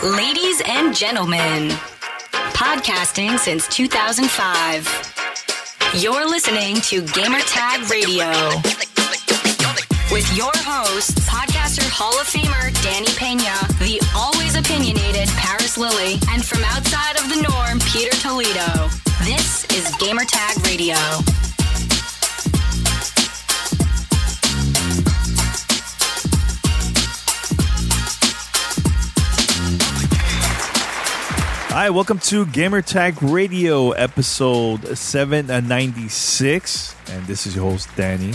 Ladies and gentlemen, podcasting since 2005. You're listening to Gamertag Radio. With your hosts, podcaster Hall of Famer Danny Pena, the always opinionated Paris Lilly, and from outside of the norm, Peter Toledo. This is Gamertag Radio. Hi, welcome to Gamertag Radio, episode 796, and this is your host, Danny.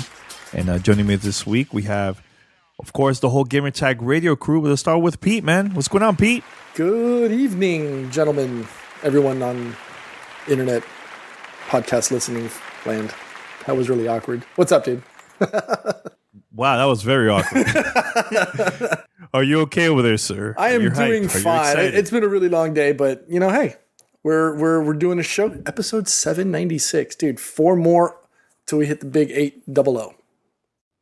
And joining me this week, we have, of course, the whole Gamertag Radio crew. We'll start with Pete, man. What's going on, Pete? Good evening, gentlemen, everyone on internet podcast listening land. That was really awkward. What's up, dude? Wow, that was very awkward. Are you okay over there, sir? I am doing fine. It's been a really long day, but you know, hey, we're doing a show, episode 796, dude. 4 more till we hit the big 800.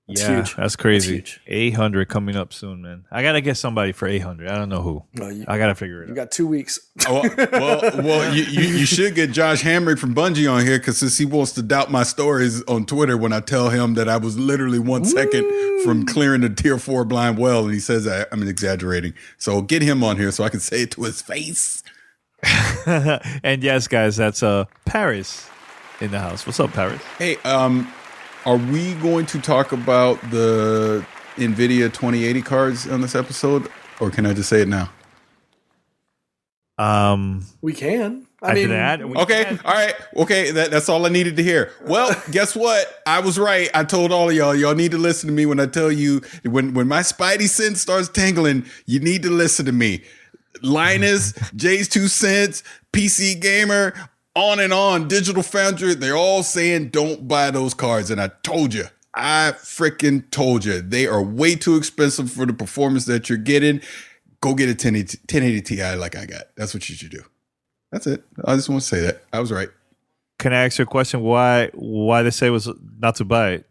It's huge. That's crazy. Huge. 800 coming up soon, man. I gotta get somebody for 800. I don't know who. I gotta figure it out. You got 2 weeks. Well, you should get Josh Hamrick from Bungie on here, because since he wants to doubt my stories on Twitter when I tell him that I was literally 1 second from clearing the tier 4 blind well, and he says I'm exaggerating. So get him on here so I can say it to his face. And yes, guys, that's Paris in the house. What's up, Paris? Hey, are we going to talk about the NVIDIA 2080 cards on this episode, or can I just say it now? We can. Okay. All right. Okay. That's all I needed to hear. Well, guess what? I was right. I told all of y'all. Y'all need to listen to me when I tell you, when my spidey sense starts tingling, you need to listen to me. Linus, Jay's 2 cents, PC Gamer, on and on, Digital Foundry, they're all saying don't buy those cards. And I told you. I freaking told you. They are way too expensive for the performance that you're getting. Go get a 1080 Ti like I got. That's what you should do. That's it. I just want to say that. I was right. Can I ask you a question? Why they say was not to buy it?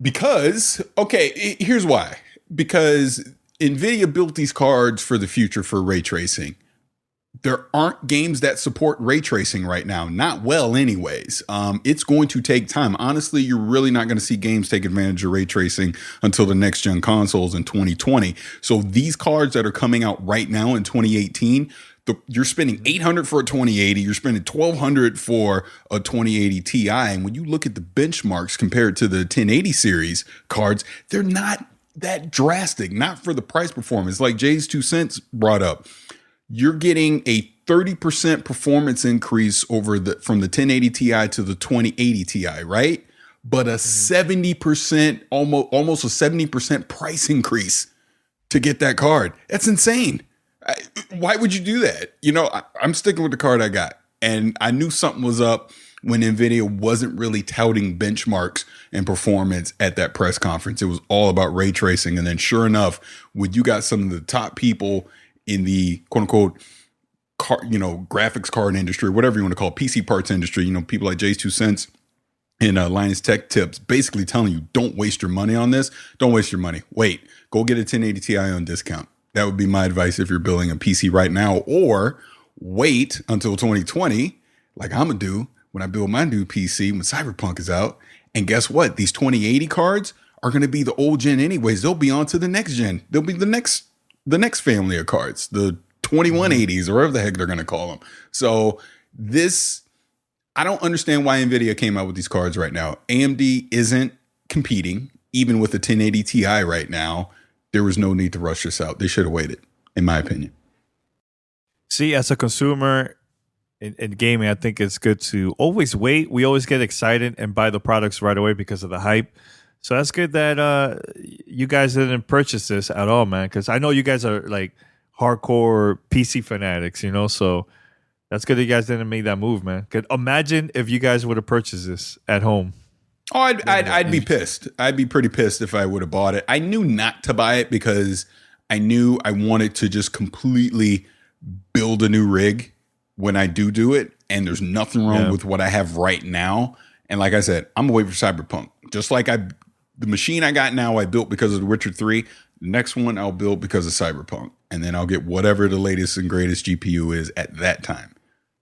Because, okay, here's why. Because NVIDIA built these cards for the future for ray tracing. There aren't games that support ray tracing right now. Not well anyways. It's going to take time. Honestly, you're really not going to see games take advantage of ray tracing until the next gen consoles in 2020. So these cards that are coming out right now in 2018, you're spending $800 for a 2080. You're spending $1,200 for a 2080 Ti. And when you look at the benchmarks compared to the 1080 series cards, they're not that drastic. Not for the price performance. Like Jay's 2 cents brought up. You're getting a 30% performance increase from the 1080 Ti to the 2080 Ti, right? But a 70%, almost a 70% price increase to get that card. That's insane. Why would you do that? You know, I'm sticking with the card I got. And I knew something was up when NVIDIA wasn't really touting benchmarks and performance at that press conference. It was all about ray tracing. And then sure enough, when you got some of the top people in the quote unquote, graphics card industry, whatever you want to call it, PC parts industry, people like Jay's 2 cents and Linus Tech Tips, basically telling you, don't waste your money on this. Don't waste your money. Wait, go get a 1080 Ti on discount. That would be my advice if you're building a PC right now, or wait until 2020, like I'm gonna do when I build my new PC when Cyberpunk is out. And guess what? These 2080 cards are going to be the old gen anyways. They'll be on to the next gen. They'll be the next family of cards, the 2180s or whatever the heck they're going to call them. So I don't understand why NVIDIA came out with these cards right now. AMD isn't competing, even with the 1080 Ti right now. There was no need to rush this out. They should have waited, in my opinion. See, as a consumer in gaming, I think it's good to always wait. We always get excited and buy the products right away because of the hype. So that's good that you guys didn't purchase this at all, man, because I know you guys are like hardcore PC fanatics, so that's good that you guys didn't make that move, man. Imagine if you guys would have purchased this at home. Oh, I'd be pissed. I'd be pretty pissed if I would have bought it. I knew not to buy it because I knew I wanted to just completely build a new rig when I do it. And there's nothing wrong with what I have right now. And like I said, I'm gonna wait for Cyberpunk. Just like the machine I got now, I built because of The Witcher 3. The next one I'll build because of Cyberpunk, and then I'll get whatever the latest and greatest GPU is at that time.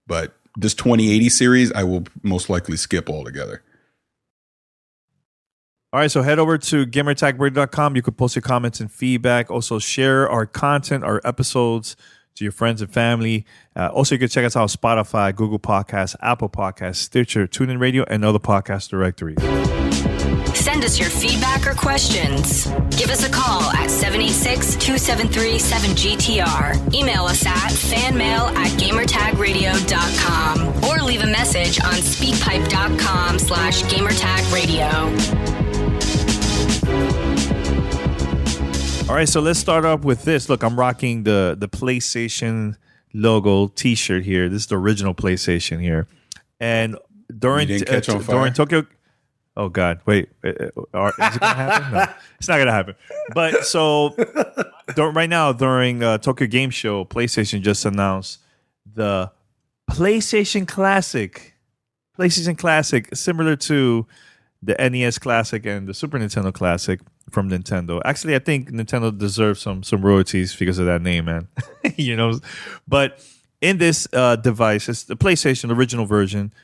But this 2080 series, I will most likely skip altogether. All right, so head over to gamertagradio.com. You can post your comments and feedback. Also, share our content, our episodes to your friends and family. Also, you can check us out on Spotify, Google Podcasts, Apple Podcasts, Stitcher, TuneIn Radio, and other podcast directories. Send us your feedback or questions. Give us a call at 786-273-7GTR. Email us at fanmail@gamertagradio.com or leave a message on speakpipe.com/gamertagradio. All right, so let's start off with this. Look, I'm rocking the PlayStation logo T-shirt here. This is the original PlayStation here. And during Tokyo... Oh, God. Wait. Is it going to happen? No, it's not going to happen. But so right now, during Tokyo Game Show, PlayStation just announced the PlayStation Classic. PlayStation Classic, similar to the NES Classic and the Super Nintendo Classic from Nintendo. Actually, I think Nintendo deserves some royalties because of that name, man. You know, but in this device, it's the PlayStation original version,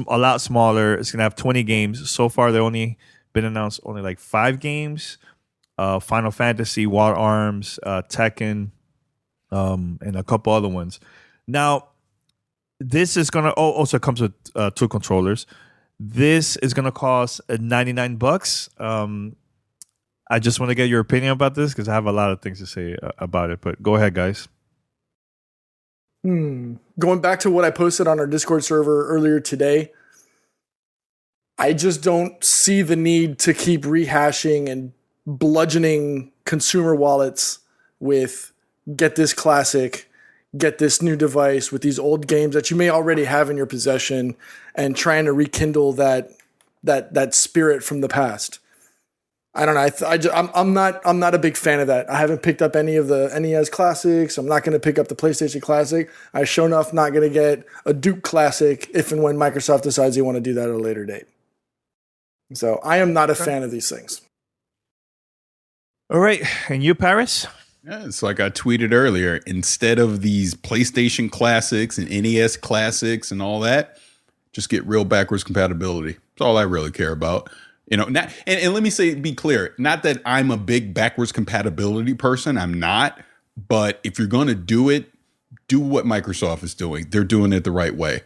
a lot smaller. It's gonna have 20 games. So far, they only been announced like 5 games: Final Fantasy, Wild Arms, Tekken, and a couple other ones. Now, this is gonna also comes with 2 controllers. This is gonna cost $99. I just want to get your opinion about this because I have a lot of things to say about it. But go ahead, guys. Going back to what I posted on our Discord server earlier today, I just don't see the need to keep rehashing and bludgeoning consumer wallets with get this classic, get this new device with these old games that you may already have in your possession and trying to rekindle that spirit from the past. I don't know. I'm not a big fan of that. I haven't picked up any of the NES classics. I'm not going to pick up the PlayStation Classic. I sure enough not going to get a Duke Classic if and when Microsoft decides they want to do that at a later date. So I am not a fan of these things. All right, and you, Paris? Yeah, it's like I tweeted earlier. Instead of these PlayStation Classics and NES Classics and all that, just get real backwards compatibility. That's all I really care about. You know, not, and let me be clear, not that I'm a big backwards compatibility person. I'm not. But if you're going to do it, do what Microsoft is doing. They're doing it the right way.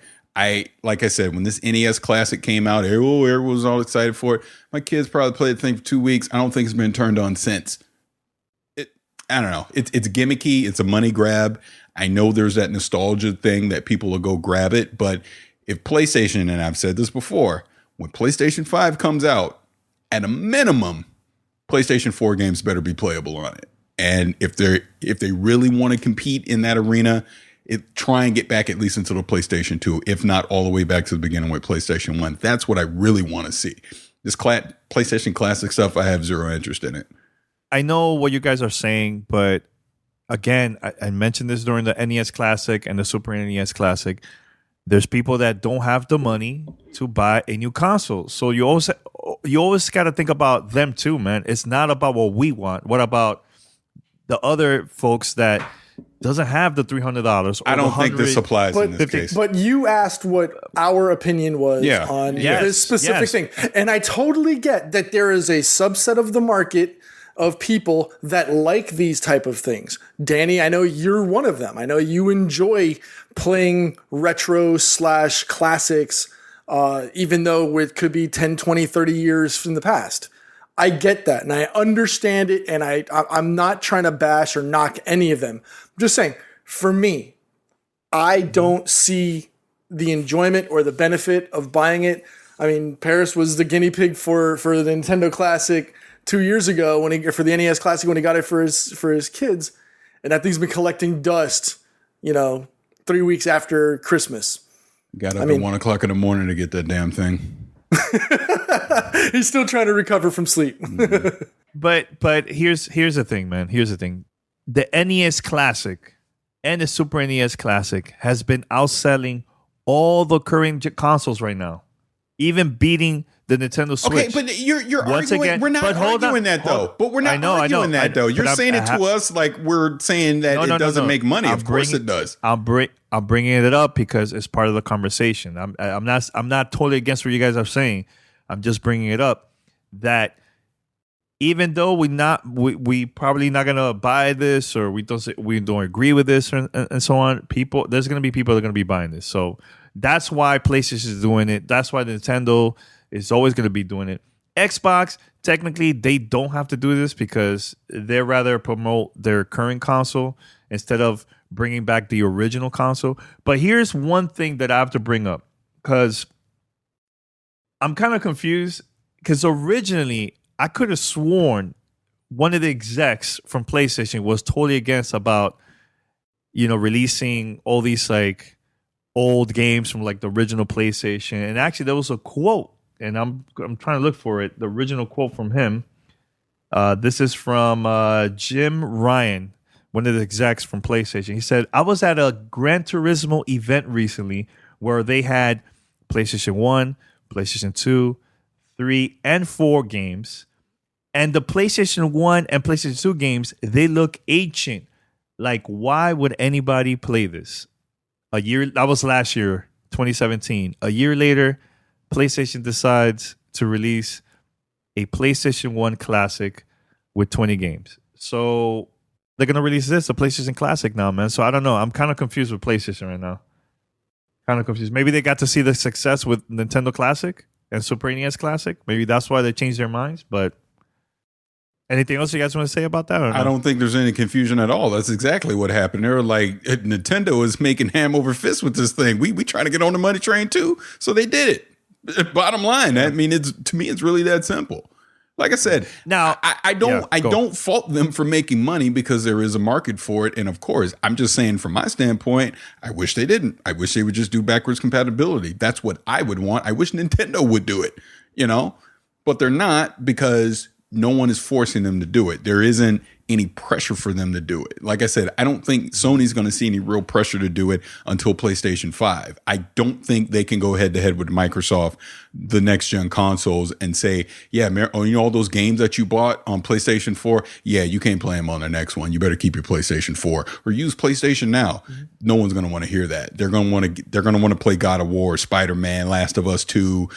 Like I said, when this NES Classic came out, everyone was all excited for it. My kids probably played the thing for 2 weeks. I don't think it's been turned on since. I don't know. It's gimmicky. It's a money grab. I know there's that nostalgia thing that people will go grab it. But if PlayStation, and I've said this before, when PlayStation 5 comes out, at a minimum, PlayStation 4 games better be playable on it. And if they really want to compete in that arena, try and get back at least into the PlayStation 2, if not all the way back to the beginning with PlayStation 1. That's what I really want to see. This PlayStation Classic stuff, I have zero interest in it. I know what you guys are saying, but again, I mentioned this during the NES Classic and the Super NES Classic. There's people that don't have the money to buy a new console. So you always got to think about them too, man. It's not about what we want. What about the other folks that doesn't have the $300? I don't think this applies in this case. But you asked what our opinion was on this specific thing. And I totally get that there is a subset of the market of people that like these type of things. Danny, I know you're one of them. I know you enjoy playing retro / classics, even though it could be 10, 20, 30 years from the past. I get that, and I understand it, and I'm not trying to bash or knock any of them. I'm just saying, for me, I don't see the enjoyment or the benefit of buying it. I mean, Paris was the guinea pig for the Nintendo Classic 2 years ago for the NES Classic when he got it for his kids, and that thing's been collecting dust, 3 weeks after Christmas. Got up at 1 o'clock in the morning to get that damn thing. He's still trying to recover from sleep. Mm-hmm. But here's the thing, man. Here's the thing: the NES Classic and the Super NES Classic has been outselling all the current consoles right now. even beating the Nintendo Switch. Okay, but you're Once arguing. again, We're not arguing that though. But we're not arguing that though. You're saying it to us like we're saying that it doesn't make money. Of course it does. I'm bringing it up because it's part of the conversation. I'm not totally against what you guys are saying. I'm just bringing it up that even though we probably not gonna buy this, or we don't agree with this, and so on. There's gonna be people that are gonna be buying this. So that's why PlayStation is doing it. That's why Nintendo is always going to be doing it. Xbox, technically, they don't have to do this because they'd rather promote their current console instead of bringing back the original console. But here's one thing that I have to bring up because I'm kind of confused because originally I could have sworn one of the execs from PlayStation was totally against about, releasing all these like old games from like the original PlayStation. And actually there was a quote, and I'm trying to look for it, the original quote from him. This is from Jim Ryan, one of the execs from PlayStation. He said, I was at a Gran Turismo event recently where they had PlayStation 1, PlayStation 2, 3, and 4 games. And the PlayStation 1 and PlayStation 2 games, they look ancient. Like, why would anybody play this? That was last year, 2017. A year later, PlayStation decides to release a PlayStation 1 Classic with 20 games. So they're going to release this, a PlayStation Classic now, man. So I don't know. I'm kind of confused with PlayStation right now. Kind of confused. Maybe they got to see the success with Nintendo Classic and Super NES Classic. Maybe that's why they changed their minds. But anything else you guys want to say about that? Or no? I don't think there's any confusion at all. That's exactly what happened. They were like, Nintendo is making hand over fist with this thing. We trying to get on the money train too. So they did it. Bottom line, I mean, to me, it's really that simple. Like I said, now I don't fault them for making money because there is a market for it. And of course, I'm just saying from my standpoint, I wish they didn't. I wish they would just do backwards compatibility. That's what I would want. I wish Nintendo would do it, but they're not because no one is forcing them to do it. There isn't any pressure for them to do it. Like I said, I don't think Sony's going to see any real pressure to do it until PlayStation 5. I don't think they can go head to head with Microsoft, the next gen consoles, and say, yeah, all those games that you bought on PlayStation 4, yeah, you can't play them on the next one. You better keep your PlayStation 4 or use PlayStation Now. Mm-hmm. No one's going to want to hear that. They're going to want to play God of War, Spider-Man, Last of Us 2,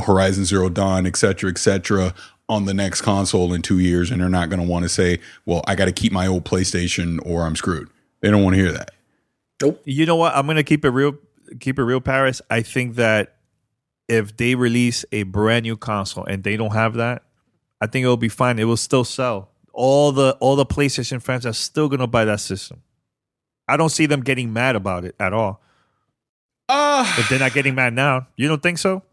Horizon Zero Dawn, et cetera, on the next console in 2 years, and they're not going to want to say, well, I got to keep my old PlayStation or I'm screwed. They don't want to hear that. Nope. You know what? I'm going to keep it real, Paris. I think that if they release a brand new console and they don't have that, I think it'll be fine. It will still sell. All the PlayStation fans are still going to buy that system. I don't see them getting mad about it at all. If they're not getting mad now. You don't think so?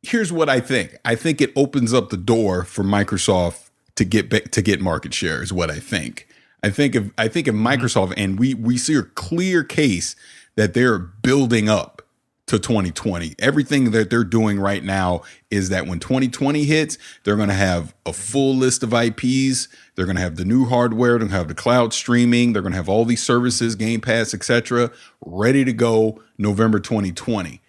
Here's what I think. I think it opens up the door for Microsoft to get market share is what I think. I think if Microsoft, and we see a clear case that they're building up to 2020. Everything that they're doing right now is that when 2020 hits, they're going to have a full list of IPs. They're going to have the new hardware. They're going to have the cloud streaming. They're going to have all these services, Game Pass, etc., ready to go November 2020.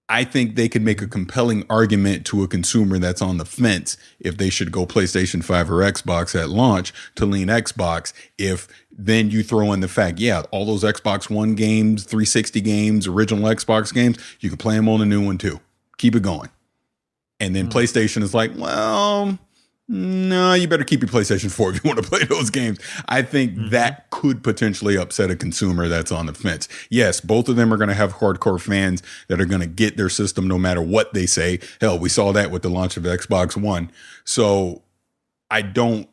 I think they could make a compelling argument to a consumer that's on the fence if they should go PlayStation 5 or Xbox at launch to lean Xbox. If then you throw in the fact, yeah, all those Xbox One games, 360 games, original Xbox games, you can play them on the new one too. Keep it going. And then PlayStation is like, well, no, you better keep your PlayStation 4 if you want to play those games. I think that could potentially upset a consumer that's on the fence. Yes, both of them are going to have hardcore fans that are going to get their system no matter what they say. Hell, we saw that with the launch of Xbox One. So I do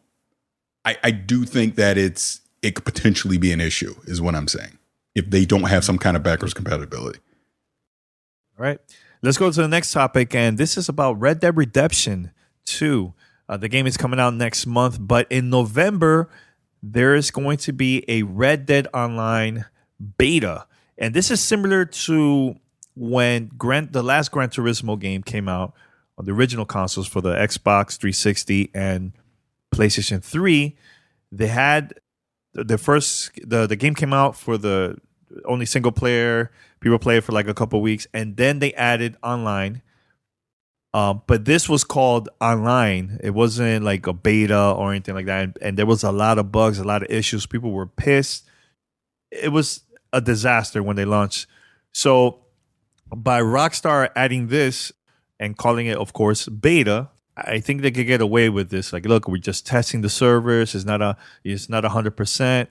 think that it could potentially be an issue is what I'm saying if they don't have some kind of backwards compatibility. All right, let's go to the next topic. And this is about Red Dead Redemption 2. The game is coming out next month, but in November, there is going to be a Red Dead Online beta. And this is similar to when the last Gran Turismo game came out on the original consoles for the Xbox 360 and PlayStation 3. They had the game came out for the only single player. People play it for like a couple of weeks, and then they added online. But this was called online. It wasn't like a beta or anything like that. And there was a lot of bugs, a lot of issues. People were pissed. It was a disaster when they launched. So by Rockstar adding this and calling it, of course, beta, I think they could get away with this. Like, look, we're just testing the servers. It's not 100%.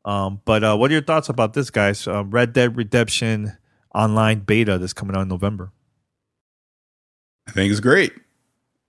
But what are your thoughts about this, guys? Red Dead Redemption online beta that's coming out in November. I think it's great.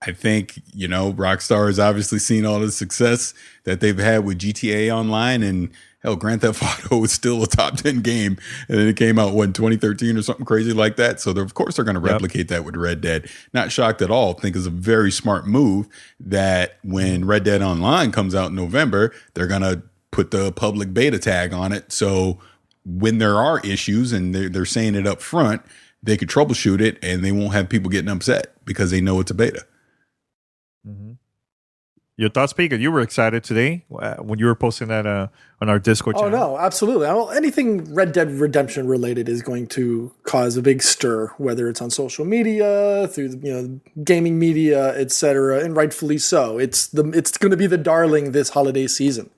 I think, Rockstar has obviously seen all the success that they've had with GTA Online, and hell, Grand Theft Auto is still a top 10 game. And then it came out, 2013 or something crazy like that. So of course they're going to replicate that with Red Dead. Not shocked at all. I think it's a very smart move that when Red Dead Online comes out in November, they're going to put the public beta tag on it. So when there are issues, and they're saying it up front, they could troubleshoot it and they won't have people getting upset because they know it's a beta. Mm-hmm. Your thoughts, Peter? You were excited today when you were posting that on our Discord channel. Oh, no, absolutely. Well, anything Red Dead Redemption related is going to cause a big stir, whether it's on social media, through gaming media, etc., and rightfully so. It's going to be the darling this holiday season.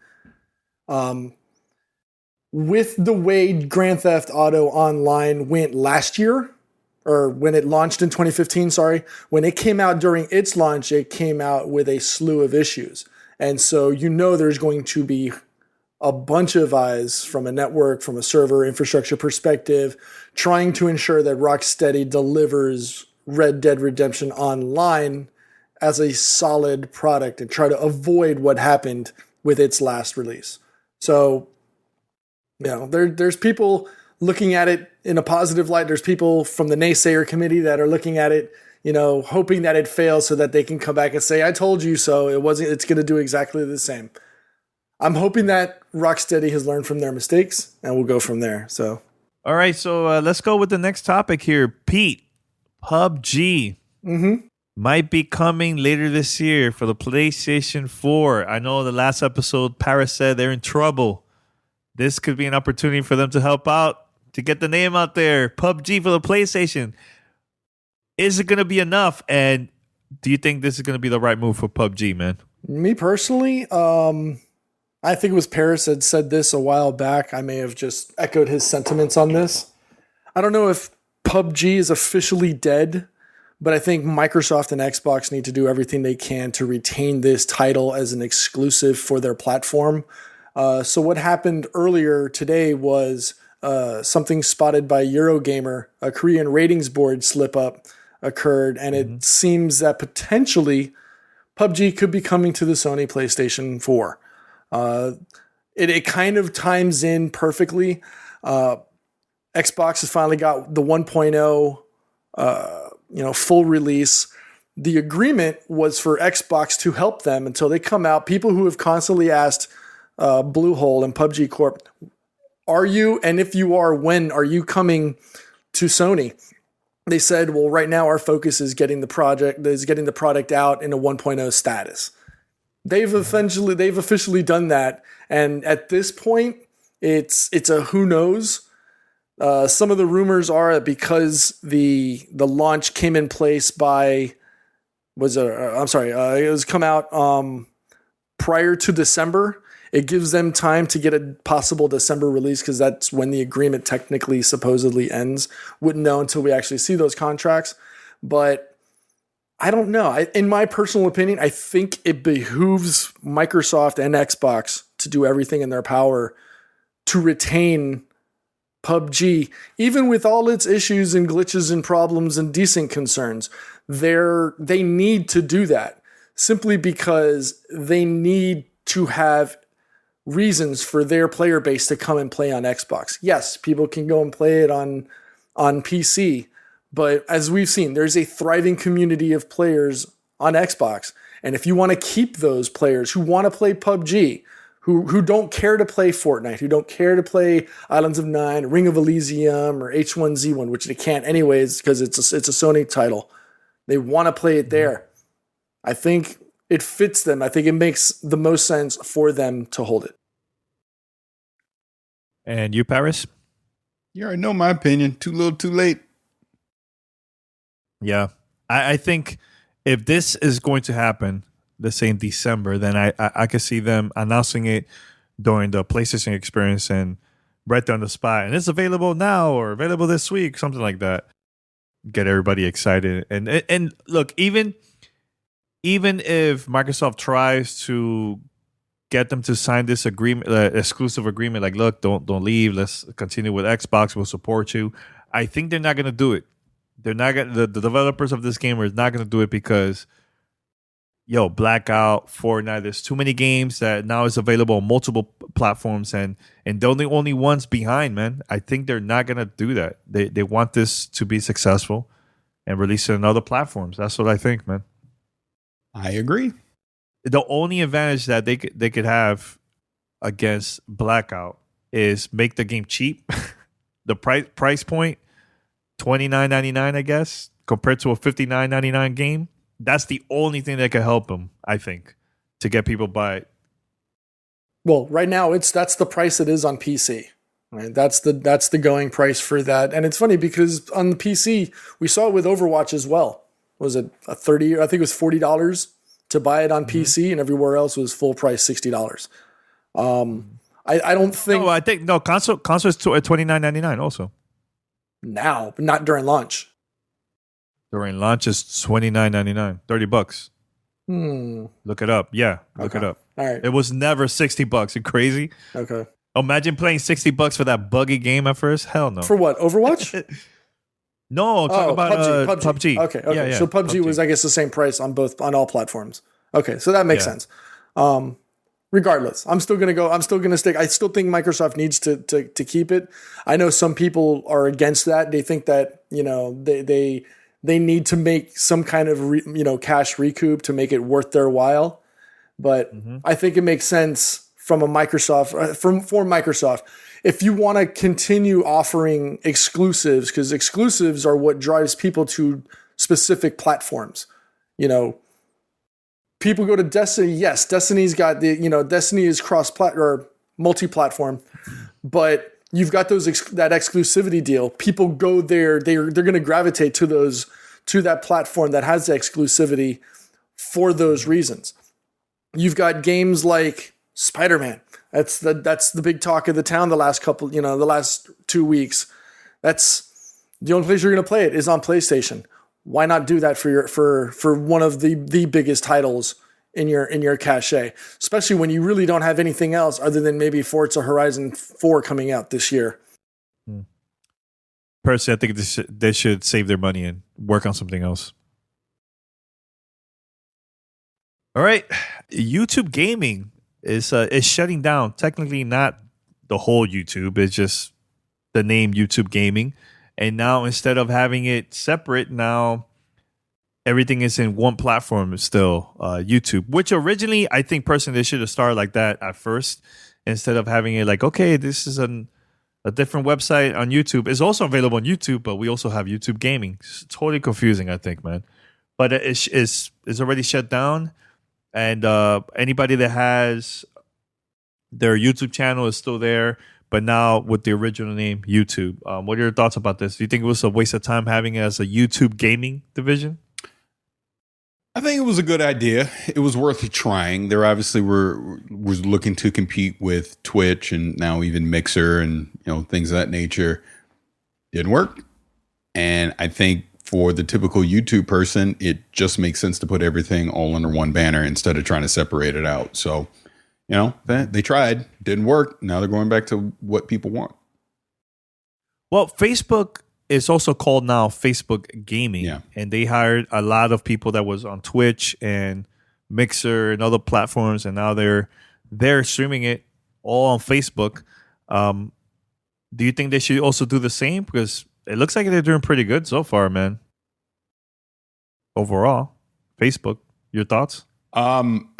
With the way Grand Theft Auto Online went last year, or when it launched in 2015, when it came out during its launch, it came out with a slew of issues. And so there's going to be a bunch of eyes from a network, from a server infrastructure perspective, trying to ensure that Rocksteady delivers Red Dead Redemption Online as a solid product and try to avoid what happened with its last release. So, there's people looking at it in a positive light. There's people from the naysayer committee that are looking at it, hoping that it fails so that they can come back and say, I told you so. It's going to do exactly the same. I'm hoping that Rocksteady has learned from their mistakes, and we'll go from there. So, all right. So let's go with the next topic here. Pete, PUBG might be coming later this year for the PlayStation 4. I know the last episode, Paris said they're in trouble. This could be an opportunity for them to help out, to get the name out there. PUBG for the PlayStation. Is it going to be enough? And do you think this is going to be the right move for PUBG, man? Me personally, I think it was Paris that said this a while back. I may have just echoed his sentiments on this. I don't know if PUBG is officially dead, but I think Microsoft and Xbox need to do everything they can to retain this title as an exclusive for their platform. So what happened earlier today was something spotted by Eurogamer, a Korean ratings board slip up occurred, and it seems that potentially PUBG could be coming to the Sony PlayStation 4. It kind of times in perfectly. Xbox has finally got the 1.0 full release. The agreement was for Xbox to help them until they come out. People who have constantly asked Bluehole and PUBG Corp, are you, and if you are, when are you coming to Sony? They said, well, right now our focus is getting the product out in a 1.0 status. They've officially done that, and at this point, it's a who knows. Some of the rumors are that because the launch came in place it was come out prior to December. It gives them time to get a possible December release because that's when the agreement technically supposedly ends. Wouldn't know until we actually see those contracts. But I don't know. In my personal opinion, I think it behooves Microsoft and Xbox to do everything in their power to retain PUBG, even with all its issues and glitches and problems and decent concerns. They need to do that simply because they need to have reasons for their player base to come and play on Xbox. Yes, people can go and play it on PC, but as we've seen, there's a thriving community of players on Xbox. And if you want to keep those players who want to play PUBG, who don't care to play Fortnite, who don't care to play Islands of Nine, Ring of Elysium, or H1Z1, which they can't anyways because it's a Sony title. They want to play it there. I think it fits them. I think it makes the most sense for them to hold it. And you, Paris? You already know my opinion. Too little, too late. Yeah. I think if this is going to happen, let's say in December, then I could see them announcing it during the PlayStation experience and right there on the spot. And it's available now or available this week, something like that. Get everybody excited. And look, even if Microsoft tries to get them to sign this agreement, exclusive agreement, like, look, don't leave. Let's continue with Xbox. We'll support you. I think they're not going to do it. They're not going. The developers of this game are not going to do it because, Blackout, Fortnite. There's too many games that now is available on multiple platforms, and they're the only ones behind, man. I think they're not going to do that. They want this to be successful and release it on other platforms. That's what I think, man. I agree. The only advantage that they could have against Blackout is make the game cheap. The price point, $29.99, I guess, compared to a $59.99 game. That's the only thing that could help them, I think, to get people buy it. Well, right now that's the price it is on PC. Right? That's the going price for that. And it's funny because on the PC, we saw it with Overwatch as well. Was it a 30? I think it was $40 to buy it on PC, and everywhere else was full price $60. I don't think. No, I think console is $29.99 also. Now, but not during launch. During launch is $29.99, $30. Look it up. Yeah, look it up. All right. It was never $60. You crazy? Okay. Imagine playing $60 for that buggy game at first. Hell no. For what? Overwatch? No, talk about PUBG. Okay. Yeah, so PUBG was, I guess, the same price on all platforms. Okay, so that makes sense. Regardless, I'm still gonna stick. I still think Microsoft needs to keep it. I know some people are against that. They think that they need to make some kind of cash recoup to make it worth their while. But I think it makes sense from a Microsoft for Microsoft. If you want to continue offering exclusives, because exclusives are what drives people to specific platforms. People go to Destiny. Yes, Destiny's got Destiny is or multi-platform, but you've got that exclusivity deal. People go there. They're going to gravitate to that platform that has the exclusivity for those reasons. You've got games like Spider-Man. That's the big talk of the town the last 2 weeks. That's the only place you're going to play it is on PlayStation. Why not do that for one of the biggest titles in your cache, especially when you really don't have anything else other than maybe Forza Horizon 4 coming out this year? Personally, I think they should save their money and work on something else. All right, YouTube gaming is shutting down. Technically, not the whole YouTube. It's just the name YouTube Gaming. And now instead of having it separate, now everything is in one platform still, YouTube. Which originally, I think personally, they should have started like that at first. Instead of having it like, okay, this is a different website on YouTube. It's also available on YouTube, but we also have YouTube Gaming. It's totally confusing, I think, man. But it's already shut down. And anybody that has their YouTube channel is still there, but now with the original name, YouTube. What are your thoughts about this? Do you think it was a waste of time having it as a YouTube gaming division? I think it was a good idea. It was worth trying. There obviously was looking to compete with Twitch and now even Mixer and things of that nature. Didn't work. And I think for the typical YouTube person, it just makes sense to put everything all under one banner instead of trying to separate it out. So, they tried, didn't work. Now they're going back to what people want. Well, Facebook is also called now Facebook Gaming. Yeah. And they hired a lot of people that was on Twitch and Mixer and other platforms. And now they're streaming it all on Facebook. Do you think they should also do the same? Because it looks like they're doing pretty good so far, man. Overall, Facebook, your thoughts? I'm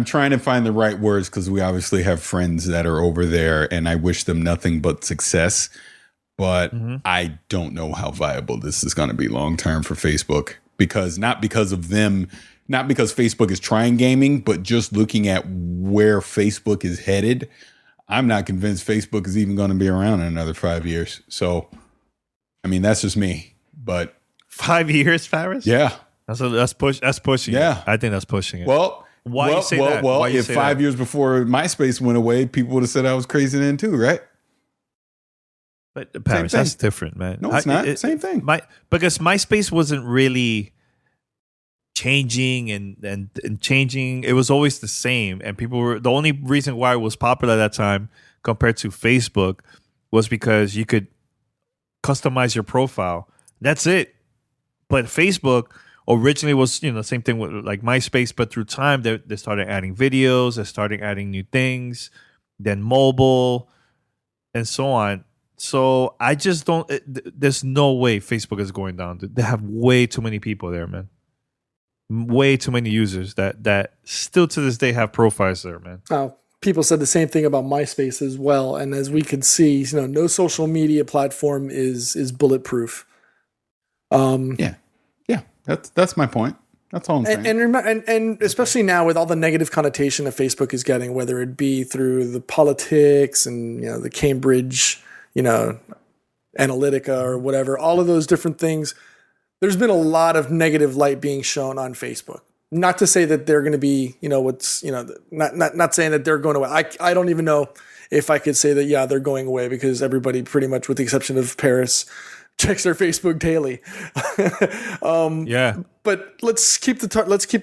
trying to find the right words because we obviously have friends that are over there, and I wish them nothing but success. But I don't know how viable this is going to be long term for Facebook, not because Facebook is trying gaming, but just looking at where Facebook is headed. I'm not convinced Facebook is even going to be around in another 5 years. So, I mean, that's just me. But 5 years, Paris? Yeah. That's pushing Yeah. it. I think that's pushing it. Well, why you say that? Well, Why you if say 5 that? years before MySpace went away, people would have said I was crazy then too, right? But Paris, that's different, man. No, it's not. Same thing. Because MySpace wasn't really changing and changing. It was always the same. And people were, the only reason why it was popular at that time compared to Facebook was because you could customize your profile. That's it. But Facebook originally was, same thing with like MySpace, but through time they started adding videos, they started adding new things, then mobile and so on. So I just don't, there's no way Facebook is going down. They have way too many people there, man. Way too many users that still to this day have profiles there, man. People said the same thing about MySpace as well. And as we could see, no social media platform is bulletproof. Yeah. That's my point. That's all I'm saying. And especially now with all the negative connotation that Facebook is getting, whether it be through the politics and the Cambridge, Analytica or whatever, all of those different things. There's been a lot of negative light being shown on Facebook. Not to say that they're going to be, not saying that they're going away. I don't even know if I could say that, yeah, they're going away, because everybody pretty much, with the exception of Paris, checks their Facebook daily. Yeah. But let's keep the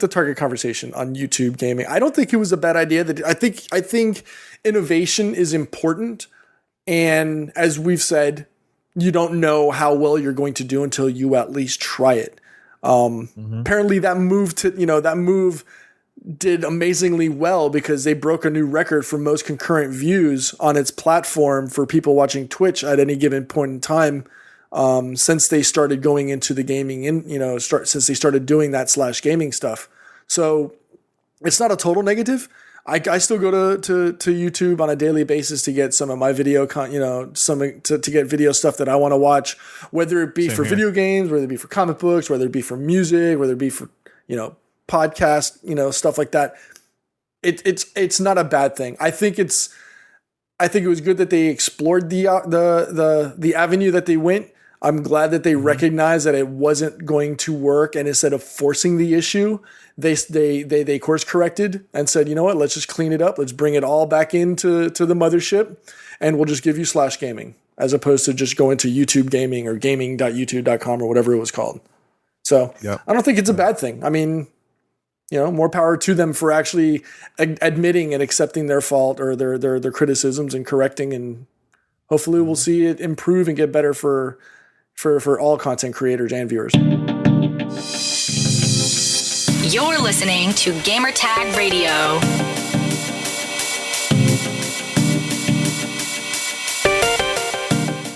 target conversation on YouTube gaming. I don't think it was a bad idea. I think innovation is important. And as we've said, you don't know how well you're going to do until you at least try it. Apparently that move did amazingly well, because they broke a new record for most concurrent views on its platform for people watching Twitch at any given point in time. Since they started going into the gaming since they started doing that /gaming stuff. So it's not a total negative. I still go to YouTube on a daily basis to get some of my video to get video stuff that I want to watch, whether it be for video games, whether it be for comic books, whether it be for music, whether it be for, podcast, stuff like that. It's not a bad thing. I think it was good that they explored the avenue that they went. I'm glad that they recognized that it wasn't going to work, and instead of forcing the issue, they course corrected and said, you know what, let's just clean it up. Let's bring it all back into the mothership, and we'll just give you /gaming, as opposed to just going to YouTube gaming or gaming.youtube.com or whatever it was called. So I don't think it's a bad thing. I mean, more power to them for actually admitting and accepting their fault or their criticisms and correcting, and hopefully we'll see it improve and get better for all content creators and viewers. You're listening to Gamertag Radio.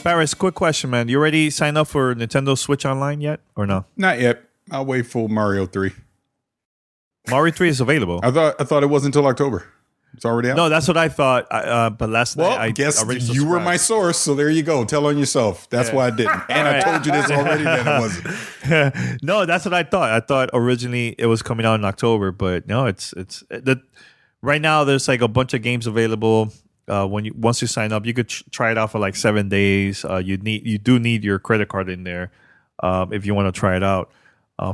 Paris, quick question, man. You already signed up for Nintendo Switch Online yet, or no? Not yet. I'll wait for Mario 3. Mario 3 is available. I thought it wasn't until October. It's already out? No, that's what I thought. But last night, I guess already you were my source, so there you go. Tell on yourself. That's why I didn't. And I told you this already that it wasn't. No, that's what I thought. I thought originally it was coming out in October, but no, right now there's like a bunch of games available. Once you sign up, you could try it out for like 7 days. You do need your credit card in there if you want to try it out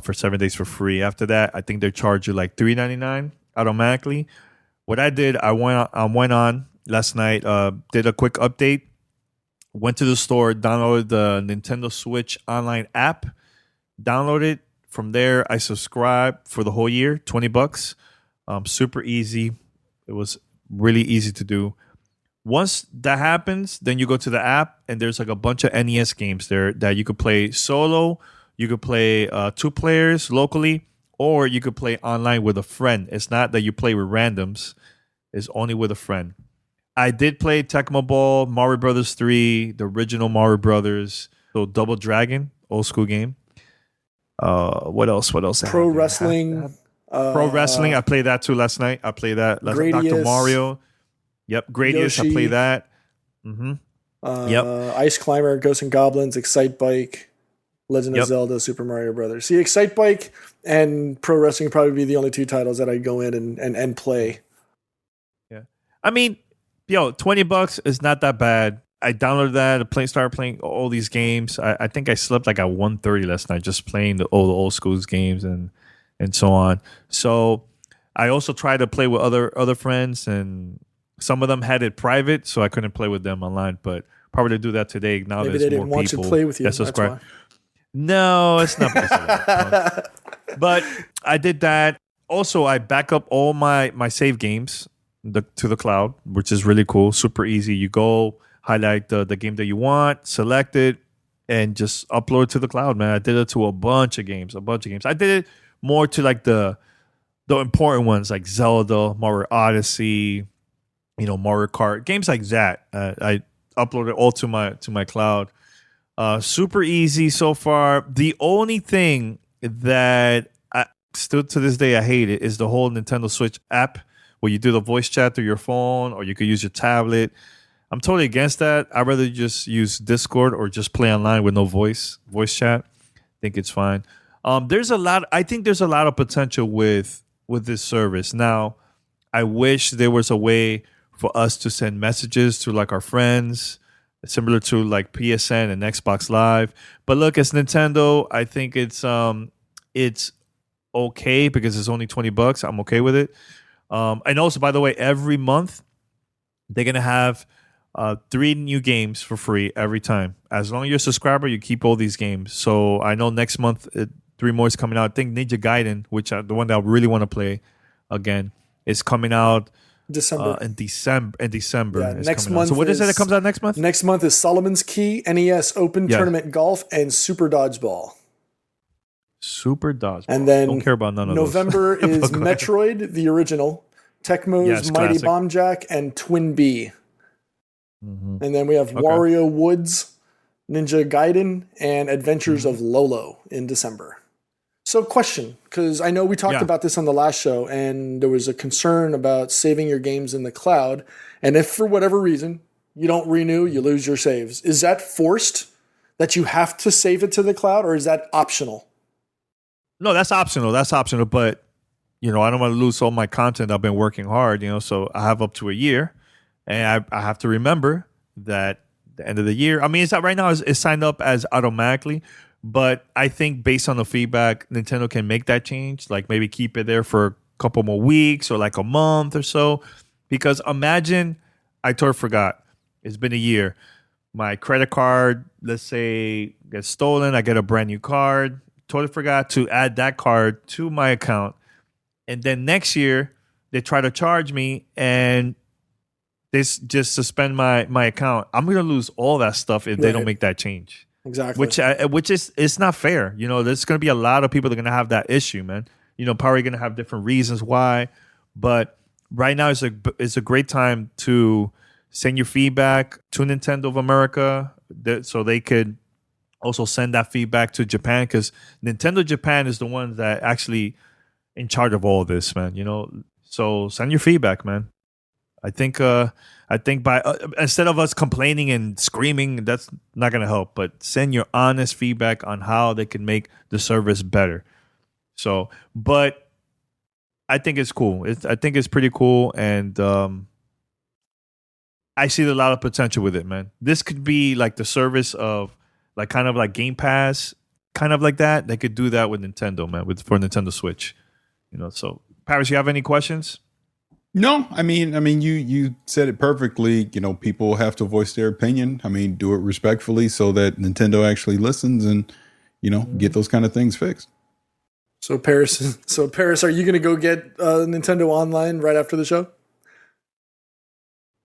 for 7 days for free. After that, I think they charge you like $3.99 automatically. What I did, I went on last night, did a quick update, went to the store, downloaded the Nintendo Switch Online app, downloaded. From there, I subscribed for the whole year, $20. Super easy. It was really easy to do. Once that happens, then you go to the app, and there's like a bunch of NES games there that you could play solo. You could play 2 players locally, or you could play online with a friend. It's not that you play with randoms. It's only with a friend. I did play Tecmo Bowl, Mario Brothers 3, the original Mario Brothers, so Double Dragon, old school game. What else? Pro Wrestling. Pro Wrestling. I played that too last night. I played that last night. Dr. Mario. Yep. Gradius. Yoshi. I played that. Yep. Ice Climber, Ghosts and Goblins, Excite Bike, Legend of Zelda, Super Mario Brothers. See, Excite Bike and Pro Wrestling would probably be the only 2 titles that I'd go in and play. Yeah. I mean, $20 is not that bad. I downloaded that, started playing all these games. I think I slept like at 1:30 last night just playing all the old schools games and so on. So I also tried to play with other friends, and some of them had it private, so I couldn't play with them online. But probably to do that today. Now maybe there's they didn't more want people you to play with you. that subscribe. That's why. No, it's not because of that. No. But I did that. Also, I back up all my save games to the cloud, which is really cool. Super easy. You go highlight the game that you want, select it, and just upload it to the cloud, man. I did it to a bunch of games. I did it more to like the important ones like Zelda, Mario Odyssey, Mario Kart, games like that. I uploaded all to my cloud. Super easy so far. The only thing that I still to this day I hate it is the whole Nintendo Switch app where you do the voice chat through your phone or you could use your tablet. I'm totally against that. I'd rather just use Discord or just play online with no voice chat. I think it's fine. I think there's a lot of potential with this service. Now, I wish there was a way for us to send messages to like our friends, similar to like PSN and Xbox Live. But look, as Nintendo, I think it's okay because it's only $20. I'm okay with it. And also, by the way, every month they're gonna have 3 new games for free every time. As long as you're a subscriber, you keep all these games. So I know next month 3 more is coming out. I think Ninja Gaiden, which the one that I really want to play again, is coming out in December. Yeah, next month. So what is it that comes out next month? Next month is Solomon's Key, NES Open Tournament Golf, and Super Dodgeball. Super Dodgeball. And then don't care about none of November those. is Metroid, the original, Tecmo's Mighty classic. Bomb Jack, and Twin Bee. Mm-hmm. And then we have Wario Woods, Ninja Gaiden, and Adventures of Lolo in December. So question, because I know we talked about this on the last show, and there was a concern about saving your games in the cloud. And if for whatever reason you don't renew, you lose your saves. Is that forced that you have to save it to the cloud, or is that optional? No, that's optional. But, I don't want to lose all my content. I've been working hard, so I have up to a year. And I have to remember that the end of the year, I mean, it's not right now, it's signed up as automatically. But I think based on the feedback, Nintendo can make that change, like maybe keep it there for a couple more weeks or like a month or so. Because imagine, I totally forgot, it's been a year. My credit card, let's say, gets stolen. I get a brand new card. Totally forgot to add that card to my account. And then next year, they try to charge me and they just suspend my account. I'm going to lose all that stuff if they don't make that change. Exactly. Which is it's not fair. There's going to be a lot of people that are going to have that issue, man. Probably going to have different reasons why, but right now it's a great time to send your feedback to Nintendo of America, so they could also send that feedback to Japan, because Nintendo Japan is the one that actually in charge of all of this, man. So send your feedback, man. I think by instead of us complaining and screaming, that's not going to help. But send your honest feedback on how they can make the service better. So, but I think it's cool. I think it's pretty cool, and I see a lot of potential with it, man. This could be like the service of like kind of like Game Pass, kind of like that. They could do that with Nintendo, man, for Nintendo Switch. So Paris, you have any questions? No, I mean, you said it perfectly. People have to voice their opinion. I mean, do it respectfully so that Nintendo actually listens and, get those kind of things fixed. So Paris, are you going to go get Nintendo Online right after the show?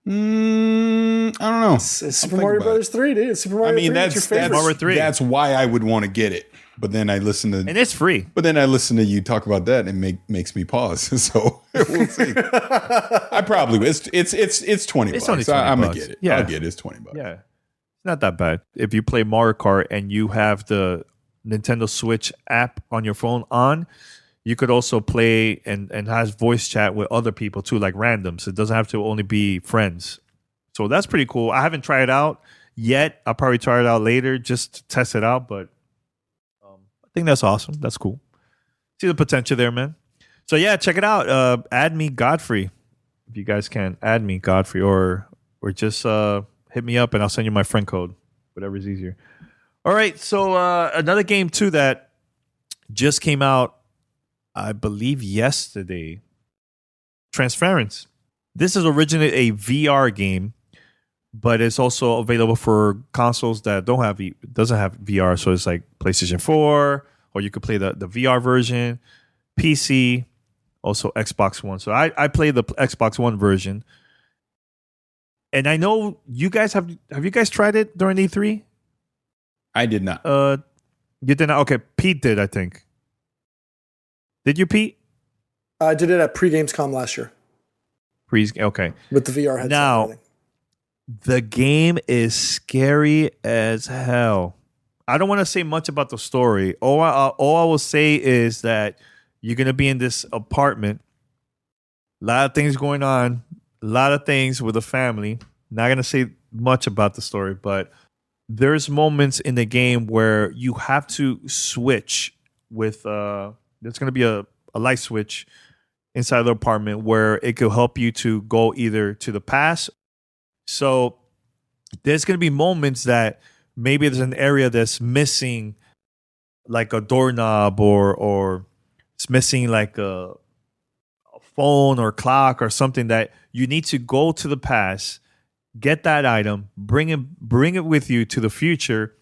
I don't know. It's Super Mario Brothers 3, dude. Super Mario 3. That's your favorite. Mario 3. That's why I would want to get it. But then I listen to, and it's free. But then I listen to you talk about that, and it makes me pause. So we'll see. I probably it's $20. It's only $20. I'm gonna get it. Yeah, I'll get it. It's $20. Yeah, it's not that bad. If you play Mario Kart and you have the Nintendo Switch app on your phone on, you could also play and has voice chat with other people too, like randoms. It doesn't have to only be friends. So that's pretty cool. I haven't tried it out yet. I'll probably try it out later just to test it out, but I think that's awesome. That's cool. See the potential there, man. So yeah, check it out. Add me Godfrey. If you guys can, add me Godfrey or just hit me up and I'll send you my friend code, whatever is easier. All right, so another game too that just came out, I believe yesterday, Transference. This is originally a VR game, but it's also available for consoles that doesn't have VR. So it's like PlayStation 4, or you could play the VR version, PC, also Xbox One. So I played the Xbox One version. And I know you guys have you guys tried it during E3? I did not. You did not? Okay, Pete did, I think. Did you, Pete? I did it at pre-Gamescom last year. Okay. With the VR headset. Now, the game is scary as hell. I don't want to say much about the story. All I will say is that you're going to be in this apartment. A lot of things going on. A lot of things with the family. Not going to say much about the story, but there's moments in the game where you have to switch with... there's going to be a light switch inside the apartment where it could help you to go either to the past. So there's going to be moments that maybe there's an area that's missing like a doorknob or it's missing like a phone or clock or something that you need to go to the past, get that item, bring it with you to the future,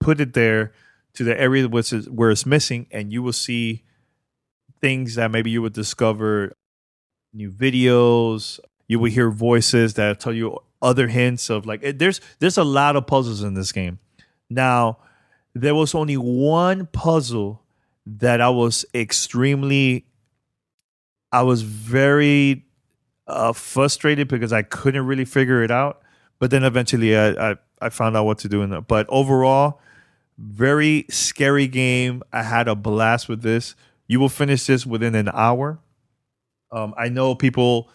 put it there to the area where it's missing, and you will see things that maybe you would discover, new videos. You will hear voices that tell you other hints of like there's a lot of puzzles in this game. Now, there was only one puzzle that I was very frustrated because I couldn't really figure it out. But then eventually I found out what to do in it. But overall, very scary game. I had a blast with this. You will finish this within an hour. I know people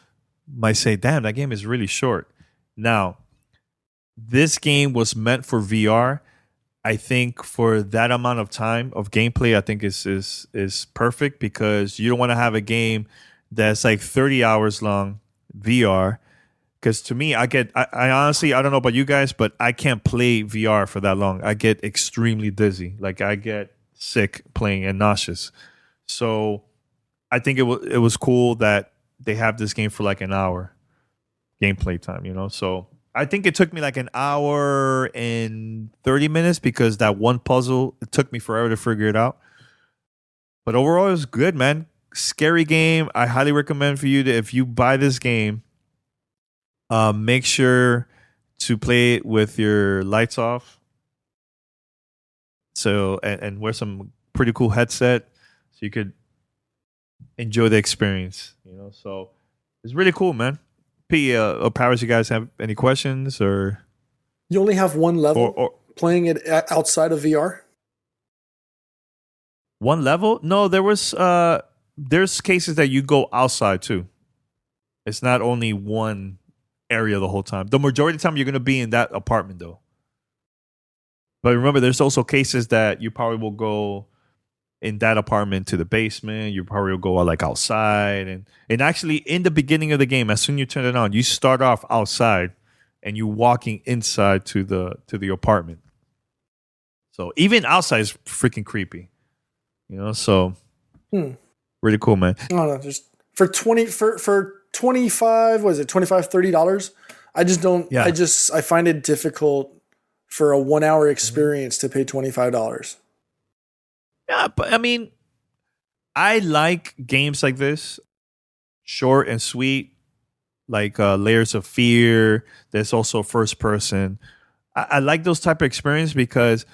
might say, damn, that game is really short. Now, this game was meant for VR. I think for that amount of time of gameplay, I think is perfect because you don't want to have a game that's like 30 hours long VR. Because to me, I honestly, I don't know about you guys, but I can't play VR for that long. I get extremely dizzy. Like I get sick playing and nauseous. So I think it was cool that they have this game for like an hour gameplay time, you know? So I think it took me like an hour and 30 minutes because that one puzzle, it took me forever to figure it out. But overall, it was good, man. Scary game. I highly recommend for you to, if you buy this game, make sure to play it with your lights off. So, and wear some pretty cool headset so you could enjoy the experience, you know? So it's really cool, man. P, Powers, you guys have any questions or? You only have one level or playing it outside of VR? One level? No, there's cases that you go outside too. It's not only one area the whole time. The majority of the time you're going to be in that apartment though. But remember, there's also cases that you probably will go in that apartment to the basement. You probably will go like outside. And actually in the beginning of the game, as soon as you turn it on, you start off outside and you're walking inside to the apartment. So even outside is freaking creepy. You know, so really cool, man. I don't know, just for 25, what is it, $25-$30? I just don't, yeah. I find it difficult for a 1 hour experience to pay $25. Yeah, but I mean, I like games like this, short and sweet, like Layers of Fear. There's also first person. I like those type of experience because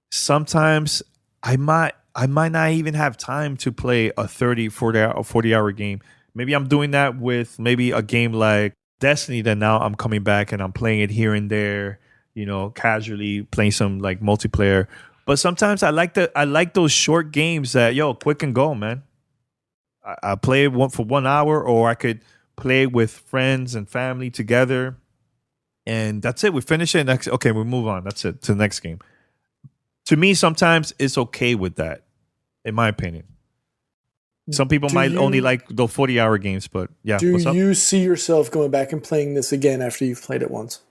sometimes I might not even have time to play a 30, 40 hour game. Maybe I'm doing that with maybe a game like Destiny that now I'm coming back and I'm playing it here and there, you know, casually playing some like multiplayer. But sometimes I like those short games that, quick and go, man. I play it for 1 hour, or I could play with friends and family together. And that's it. We finish it. Okay, we move on. That's it to the next game. To me, sometimes it's okay with that, in my opinion. Some people might only like the 40-hour games, but yeah. Do you see yourself going back and playing this again after you've played it once?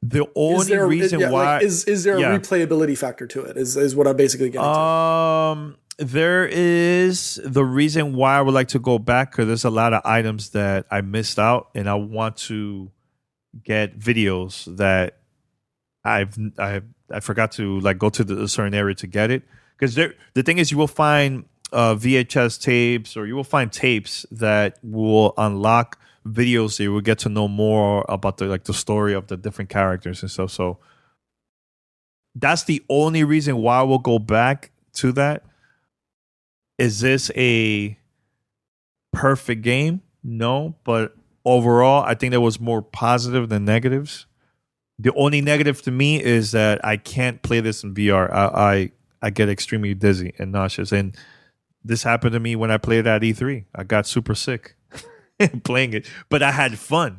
The only reason why is there a replayability factor to it? Is what I'm basically getting to. There is the reason why I would like to go back, because there's a lot of items that I missed out, and I want to get videos that I forgot to like go to a certain area to get it. Because the thing is, you will find VHS tapes, or you will find tapes that will unlock videos that you will get to know more about the story of the different characters and stuff. So that's the only reason why I will go back to that. Is this a perfect game? No, but overall, I think there was more positive than negatives. The only negative to me is that I can't play this in VR. I get extremely dizzy and nauseous, and this happened to me when I played at E3. I got super sick playing it, but I had fun.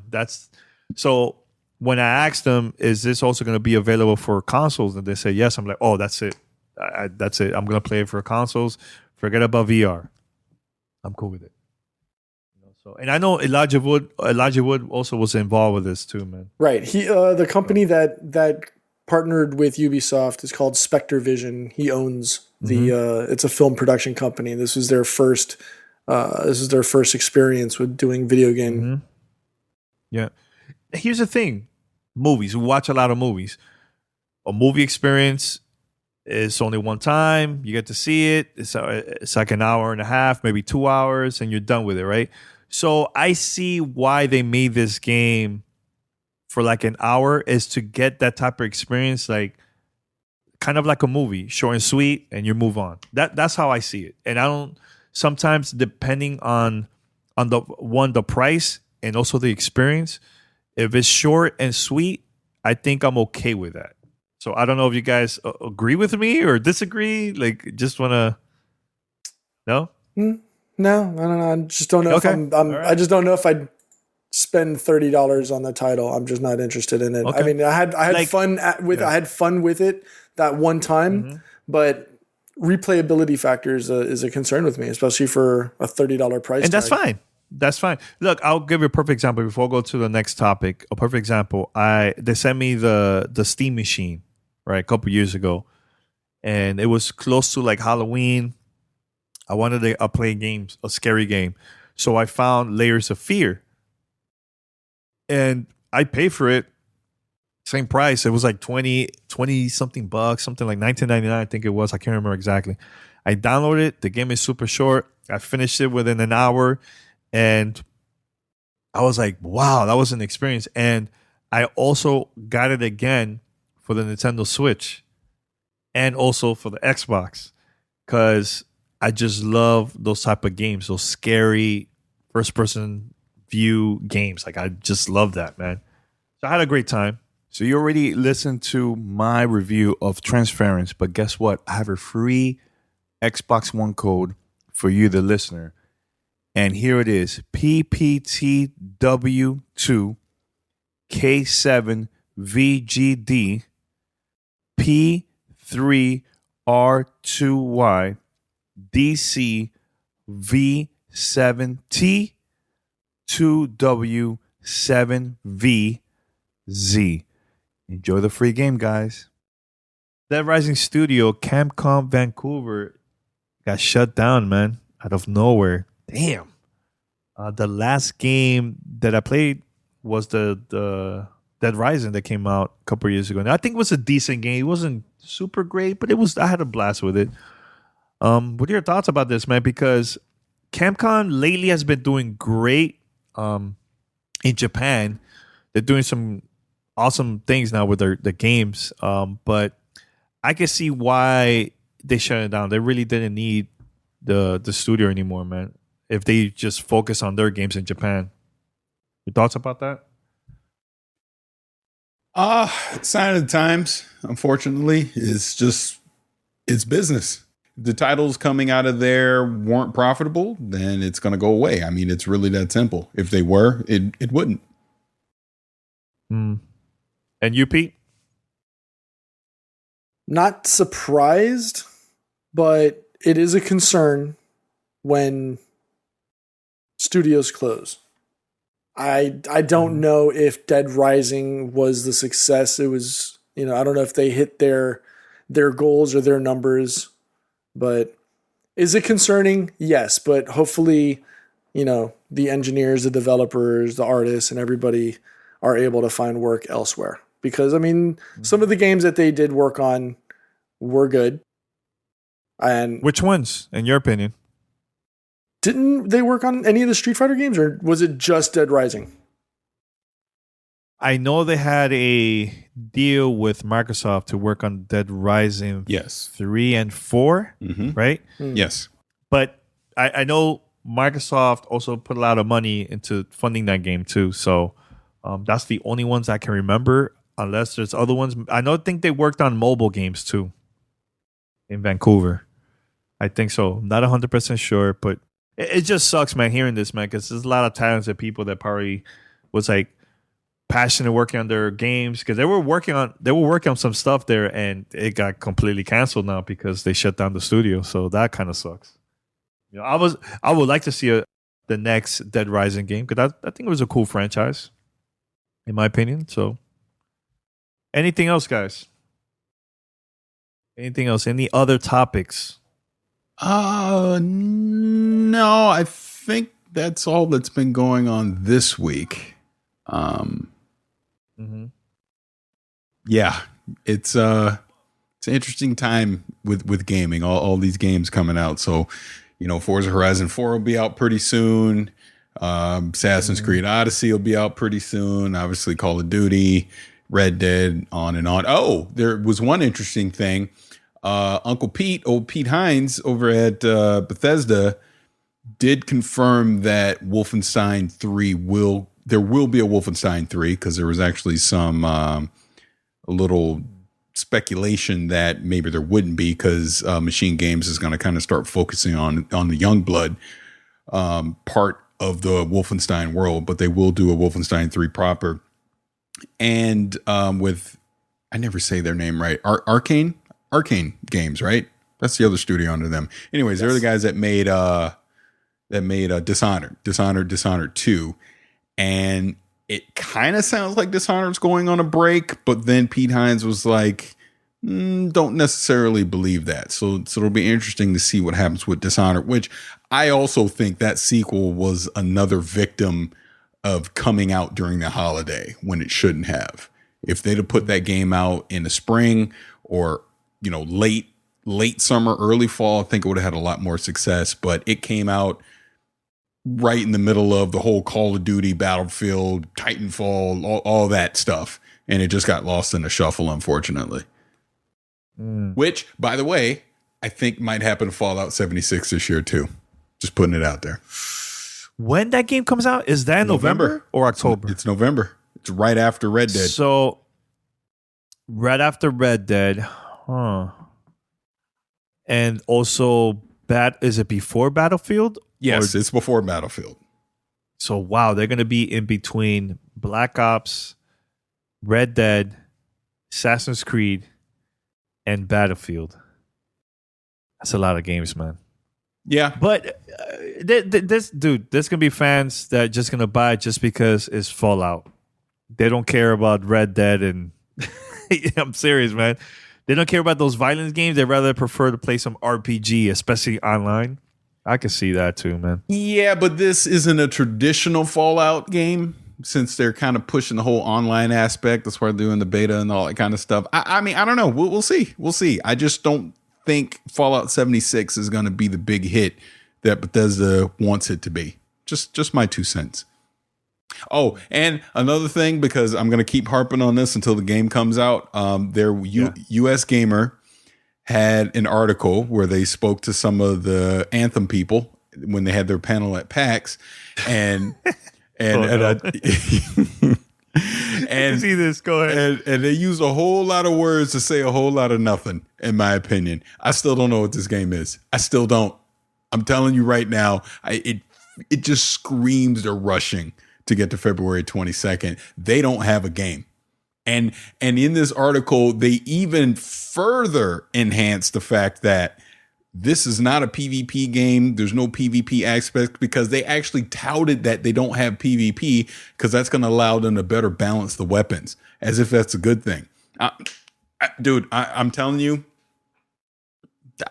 So when I asked them, is this also going to be available for consoles? And they say yes. I'm like, oh, that's it. That's it. I'm going to play it for consoles. Forget about VR. I'm cool with it. So, and I know Elijah Wood also was involved with this too, man. Right. He, the company that partnered with Ubisoft is called Spectre Vision. He owns it's a film production company. This is their first experience with doing video game. Mm-hmm. Yeah. Here's the thing. Movies. We watch a lot of movies. A movie experience is only one time. You get to see it. It's like an hour and a half, maybe 2 hours, and you're done with it, right? So I see why they made this game for like an hour, is to get that type of experience, like kind of like a movie, short and sweet, and you move on. That's how I see it. And I don't, sometimes depending on the price and also the experience, if it's short and sweet, I think I'm okay with that. So I don't know if you guys agree with me or disagree. Like, just want to, no? No, I don't know. I just don't know if right. I just don't know if I'd spend $30 on the title. I'm just not interested in it. Okay. I mean, I had like, fun I had fun with it that one time, but replayability factors is a concern with me, especially for a $30 price. And that's fine. That's fine. Look, I'll give you a perfect example before I go to the next topic. A perfect example. They sent me the Steam machine, right, a couple years ago, and it was close to like Halloween. I wanted to play games, a scary game, so I found Layers of Fear, and I paid for it. Same price. It was like 20 something bucks, something like $19.99. I think it was. I can't remember exactly. I downloaded it. The game is super short. I finished it within an hour. And I was like, wow, that was an experience. And I also got it again for the Nintendo Switch and also for the Xbox, because I just love those type of games, those scary first-person view games. Like, I just love that, man. So I had a great time. So you already listened to my review of Transference, but guess what? I have a free Xbox One code for you, the listener. And here it is, PPTW2 K7VGD P3R2Y DCV7T 2W7VZ. Enjoy the free game, guys. Dead Rising studio, Capcom Vancouver, got shut down, man, out of nowhere. Damn. The last game that I played was the Dead Rising that came out a couple of years ago. And I think it was a decent game. It wasn't super great, but I had a blast with it. What are your thoughts about this, man? Because Capcom lately has been doing great in Japan. They're doing some awesome things now with their games. But I can see why they shut it down. They really didn't need the studio anymore, man, if they just focus on their games in Japan. Your thoughts about that? Sign of the times, unfortunately, it's business. If the titles coming out of there weren't profitable, then it's going to go away. I mean, it's really that simple. If they were, it wouldn't. And you, Pete? Not surprised, but it is a concern when studios close. I don't know if Dead Rising was the success. It was, I don't know if they hit their goals or their numbers, but is it concerning? Yes, but hopefully, the engineers, the developers, the artists, and everybody are able to find work elsewhere. Because, some of the games that they did work on were good. And which ones, in your opinion? Didn't they work on any of the Street Fighter games, or was it just Dead Rising? I know they had a deal with Microsoft to work on Dead Rising 3 and 4, right? Yes. But I know Microsoft also put a lot of money into funding that game too. So that's the only ones I can remember, unless there's other ones. I think they worked on mobile games too in Vancouver. I think so. Not 100% sure, but it just sucks, man, hearing this, man, because there's a lot of talented people that probably was like passionate working on their games, because they were working on some stuff there, and it got completely canceled now because they shut down the studio. So that kind of sucks. I would like to see the next Dead Rising game, because I think it was a cool franchise, in my opinion. So, anything else, guys? Anything else? Any other topics? No, I think that's all that's been going on this week. Yeah, it's an interesting time with gaming. All these games coming out. So, Forza Horizon 4 will be out pretty soon. Assassin's Creed Odyssey will be out pretty soon. Obviously, Call of Duty, Red Dead, on and on. Oh, there was one interesting thing. Uncle Pete, old Pete Hines over at Bethesda, did confirm that Wolfenstein 3 there will be a Wolfenstein 3, because there was actually some a little speculation that maybe there wouldn't be, because Machine Games is going to kind of start focusing on the Youngblood part of the Wolfenstein world, but they will do a Wolfenstein 3 proper. And with, I never say their name right, Arcane Games, right? That's the other studio under them. Anyways, They're the guys that made Dishonored 2, and it kind of sounds like Dishonored's going on a break, but then Pete Hines was like, don't necessarily believe that. So it'll be interesting to see what happens with Dishonored, which I also think that sequel was another victim of coming out during the holiday when it shouldn't have. If they'd have put that game out in the spring, or late summer, early fall, I think it would have had a lot more success. But it came out right in the middle of the whole Call of Duty, Battlefield, Titanfall, all that stuff, and it just got lost in the shuffle, unfortunately. Which, by the way, I think might happen to Fallout 76 this year too. Just putting it out there. When that game comes out, is that November or October? It's November. It's right after Red Dead. So right after Red Dead, and also is it before Battlefield? Yes, it's before Battlefield. So wow, they're gonna be in between Black Ops, Red Dead, Assassin's Creed, and Battlefield. That's a lot of games, man. Yeah, but there's gonna be fans that are just gonna buy it just because it's Fallout. They don't care about Red Dead, and I'm serious, man. They don't care about those violence games. They rather prefer to play some RPG, especially online. I can see that too, man. Yeah, but this isn't a traditional Fallout game, since they're kind of pushing the whole online aspect. That's why they're doing the beta and all that kind of stuff. I mean, I don't know. We'll see. We'll see. I just don't think Fallout 76 is going to be the big hit that Bethesda wants it to be. Just my 2 cents. Oh, and another thing, because I'm going to keep harping on this until the game comes out. US Gamer had an article where they spoke to some of the Anthem people when they had their panel at PAX, and and see this. Go ahead. And they use a whole lot of words to say a whole lot of nothing, in my opinion. I still don't know what this game is. I still don't. I'm telling you right now, it just screams they're rushing to get to February 22nd. They don't have a game. And in this article, they even further enhance the fact that this is not a PvP game. There's no PvP aspect because they actually touted that they don't have PvP because that's going to allow them to better balance the weapons, as if that's a good thing. Dude, I'm telling you,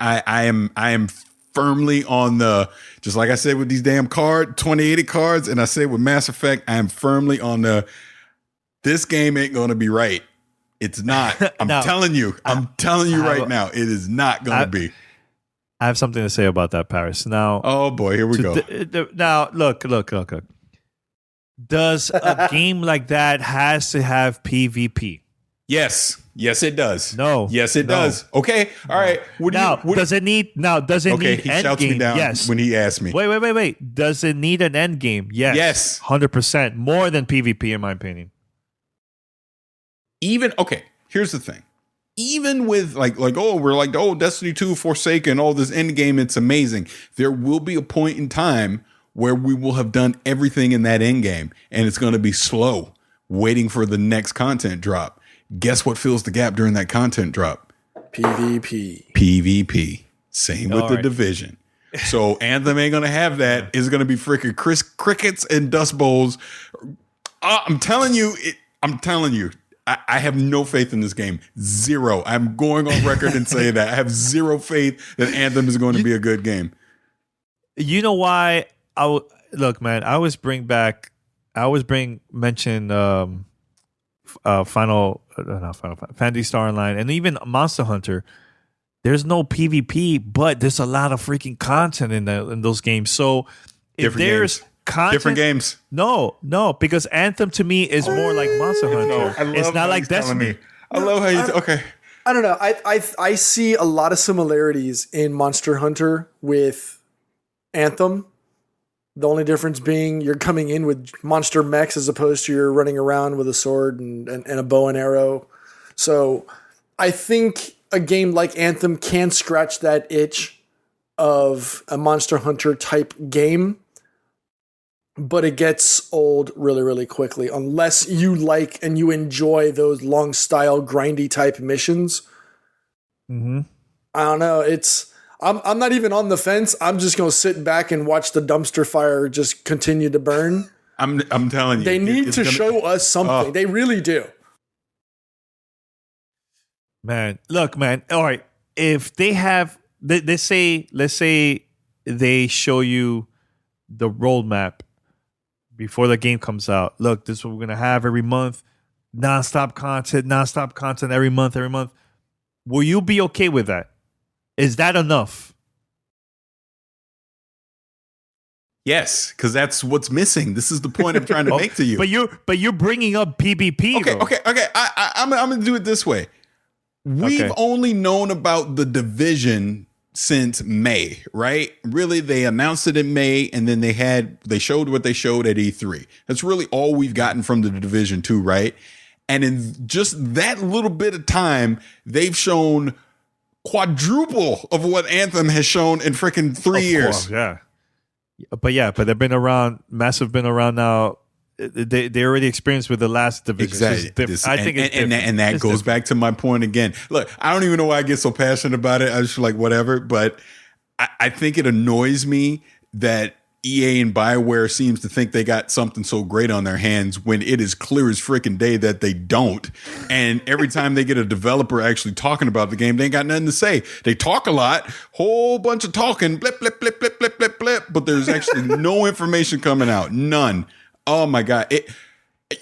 I am firmly on the, just like I said with these damn 2080 cards, and I said with Mass Effect, I am firmly on the, this game ain't going to be right. It's not. I'm telling you. I'm telling you right now, it is not going to be. I have something to say about that, Paris. Now, oh boy, here we go. Now, look. Does a game like that has to have PvP? Yes, it does. No, yes, it does. Okay, all right. Does it need he shouts me down yes. when he asks me. Wait. Does it need an end game? Yes. 100%. More than PvP, in my opinion. Here's the thing. Even with Destiny 2, Forsaken, all this end game, it's amazing. There will be a point in time where we will have done everything in that end game, and it's going to be slow, waiting for the next content drop. Guess what fills the gap during that content drop? PvP. Same with the Division. So Anthem ain't going to have that. It's going to be freaking crickets and dust bowls. I'm telling you. I have no faith in this game. Zero. I'm going on record and saying that. I have zero faith that Anthem is going to be a good game. You know why? Look, man, I always mention Fantasy Star Online and even Monster Hunter. There's no PvP, but there's a lot of freaking content in those games. So if there's content, different games. No, because Anthem to me is more like Monster Hunter. It's not like Destiny. I love how you. Okay. I don't know. I see a lot of similarities in Monster Hunter with Anthem. The only difference being you're coming in with monster mechs as opposed to you're running around with a sword and a bow and arrow. So I think a game like Anthem can scratch that itch of a Monster Hunter type game, but it gets old really, really quickly unless you like and you enjoy those long style grindy type missions. Mm-hmm. I don't know. I'm not even on the fence. I'm just going to sit back and watch the dumpster fire just continue to burn. I'm telling you. They need to show us something. They really do. Man, look, man. All right. If they have, let's say they show you the roadmap before the game comes out. Look, this is what we're going to have every month. Nonstop content every month. Will you be okay with that? Is that enough? Yes, because that's what's missing. This is the point I'm trying to make to you. But you're bringing up PvP. Okay. I'm going to do it this way. We've only known about the Division since May, right? Really, they announced it in May, and then they showed what they showed at E3. That's really all we've gotten from the Division 2, right? And in just that little bit of time, they've shown quadruple of what Anthem has shown in freaking 3 years. Yeah. But they've been around. Massive been around now. They already experienced with the last Division. Exactly. I think it's and that goes back to my point again. Look, I don't even know why I get so passionate about it. I just like whatever. But I think it annoys me that EA and BioWare seems to think they got something so great on their hands when it is clear as freaking day that they don't. And every time they get a developer actually talking about the game, they ain't got nothing to say. They talk a lot, whole bunch of talking, blip, blip, blip, blip, blip, blip, blip, but there's actually no information coming out. None. Oh my God.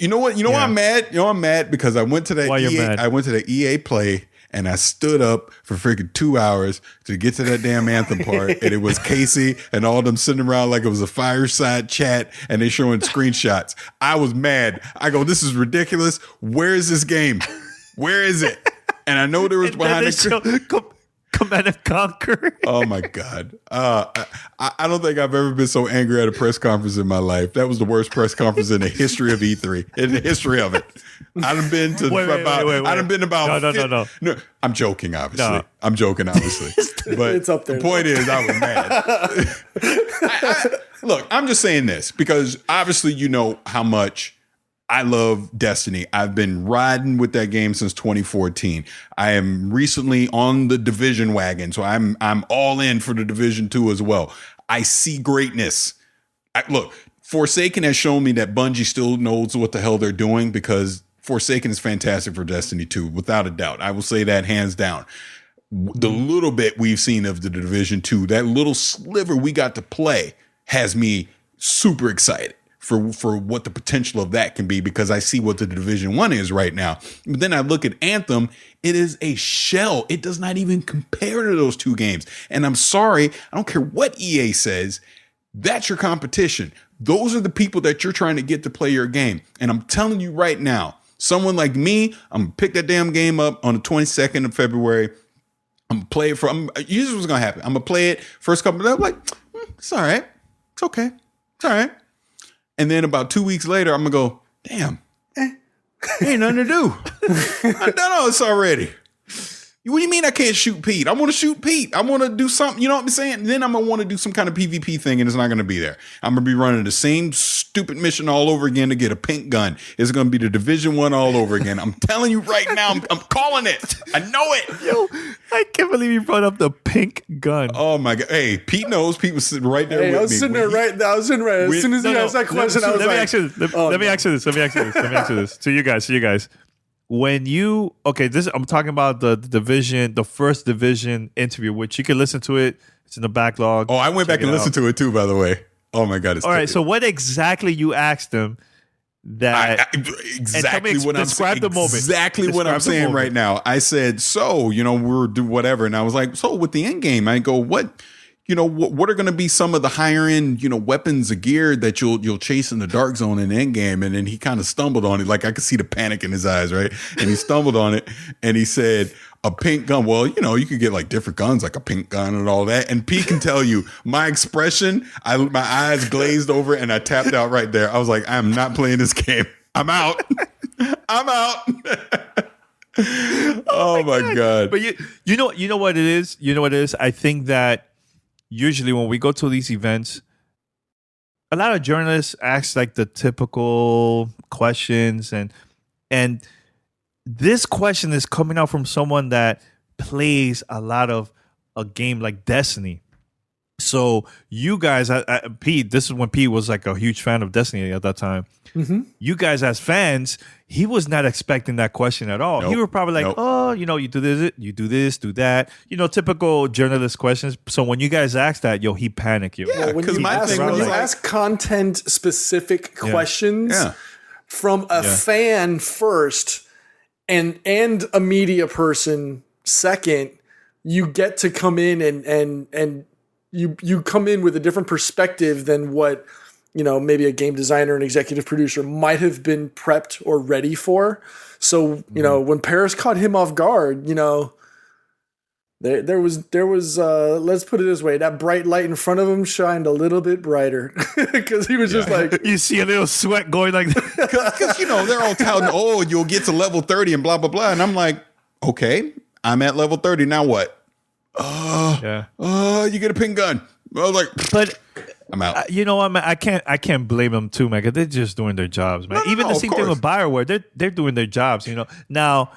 You know what? You know why I'm mad? You know I'm mad because I went to the EA Play and I stood up for freaking 2 hours to get to that damn Anthem part. And it was Casey and all of them sitting around like it was a fireside chat and they showing screenshots. I was mad. I go, this is ridiculous. Where is this game? Where is it? And I know there was behind the Command and Conquer. Oh my God. I don't think I've ever been so angry at a press conference in my life. That was the worst press conference in the history of E3. In the history of it. I done been to wait. I done been about No. I'm joking, obviously. No. I'm joking, obviously. But it's up there. The point is I was mad. Look, I'm just saying this because obviously you know how much I love Destiny. I've been riding with that game since 2014. I am recently on the Division wagon, so I'm all in for the Division 2 as well. I see greatness. Look, Forsaken has shown me that Bungie still knows what the hell they're doing, because Forsaken is fantastic for Destiny 2, without a doubt. I will say that hands down. The little bit we've seen of the Division 2, that little sliver we got to play, has me super excited for what the potential of that can be, because I see what the Division 1 is right now. But then I look at Anthem, it is a shell. It does not even compare to those two games. And I'm sorry, I don't care what EA says, that's your competition. Those are the people that you're trying to get to play your game. And I'm telling you right now, someone like me, I'm going to pick that damn game up on the 22nd of February. I'm going to play it usually what's going to happen. I'm going to play it first couple of days. I'm like, it's all right. It's okay. It's all right. And then about 2 weeks later, I'm going to go, damn, ain't nothing to do. I done all this already. What do you mean I can't shoot Pete? I want to shoot Pete. I want to do something. You know what I'm saying? Then I'm going to want to do some kind of PvP thing, and it's not going to be there. I'm going to be running the same stupid mission all over again to get a pink gun. It's going to be the Division 1 all over again. I'm telling you right now, I'm calling it. I know it. Yo, I can't believe you brought up the pink gun. Oh, my God. Hey, Pete knows. Pete was sitting right there with me. I was sitting there right now. As soon as you asked that question, I was like, let me ask you this to you guys. When you I'm talking about the division, the first division interview, which you can listen to it. It's in the backlog. Oh, I went back and listened to it too, by the way. Oh my God! All right. So what exactly you asked them? That exactly what I'm describe the moment. Exactly what I'm saying right now. I said, so we're do whatever, and I was like, so with the end game, I go, what are going to be some of the higher end, weapons or gear that you'll chase in the dark zone in the end game? And then he kind of stumbled on it. Like I could see the panic in his eyes, right? And he stumbled on it and he said, a pink gun. Well, you could get like different guns, like a pink gun and all that. And Pete can tell you my expression, my eyes glazed over and I tapped out right there. I was like, I'm not playing this game. I'm out. I'm out. Oh my God. But you know what it is? You know what it is? I think that usually when we go to these events, a lot of journalists ask like the typical questions, and this question is coming out from someone that plays a lot of a game like Destiny. So you guys, Pete, this is when Pete was like a huge fan of Destiny at that time. Mm-hmm. You guys as fans, he was not expecting that question at all. Nope. He was probably like, oh, you do this, do that. Typical journalist questions. So when you guys asked that, he panicked. Yeah, when you ask content specific questions from a fan first and a media person second, you get to come in and you come in with a different perspective than what maybe a game designer and executive producer might have been prepped or ready for. So when Paris caught him off guard, there was let's put it this way, that bright light in front of him shined a little bit brighter because he was just like, you see a little sweat going like that. Because they're all touting, you'll get to level 30 and blah blah blah, and I'm like, okay, I'm at level 30 now. What? You get a pink gun. I was like, but I'm out. I can't blame them too, man, because they're just doing their jobs, man. Even the same thing with BioWare, they're doing their jobs. Now,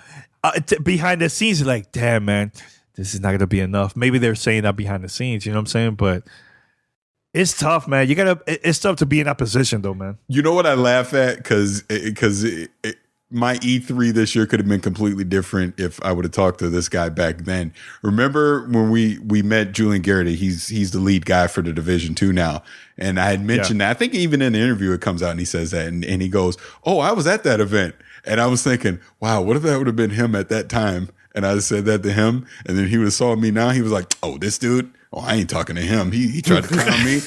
behind the scenes, you're like, damn, man, this is not gonna be enough. Maybe they're saying that behind the scenes. You know what I'm saying? But it's tough, man. It's tough to be in that position, though, man. You know what I laugh at? Because my E3 this year could have been completely different if I would have talked to this guy back then. Remember when we met Julian Garrity? He's the lead guy for the Division 2 now. And I had mentioned that. I think even in the interview it comes out and he says that. And he goes, oh, I was at that event. And I was thinking, wow, what if that would have been him at that time? And I said that to him. And then he would have saw me now. He was like, oh, this dude? Oh, I ain't talking to him. He tried to clown me.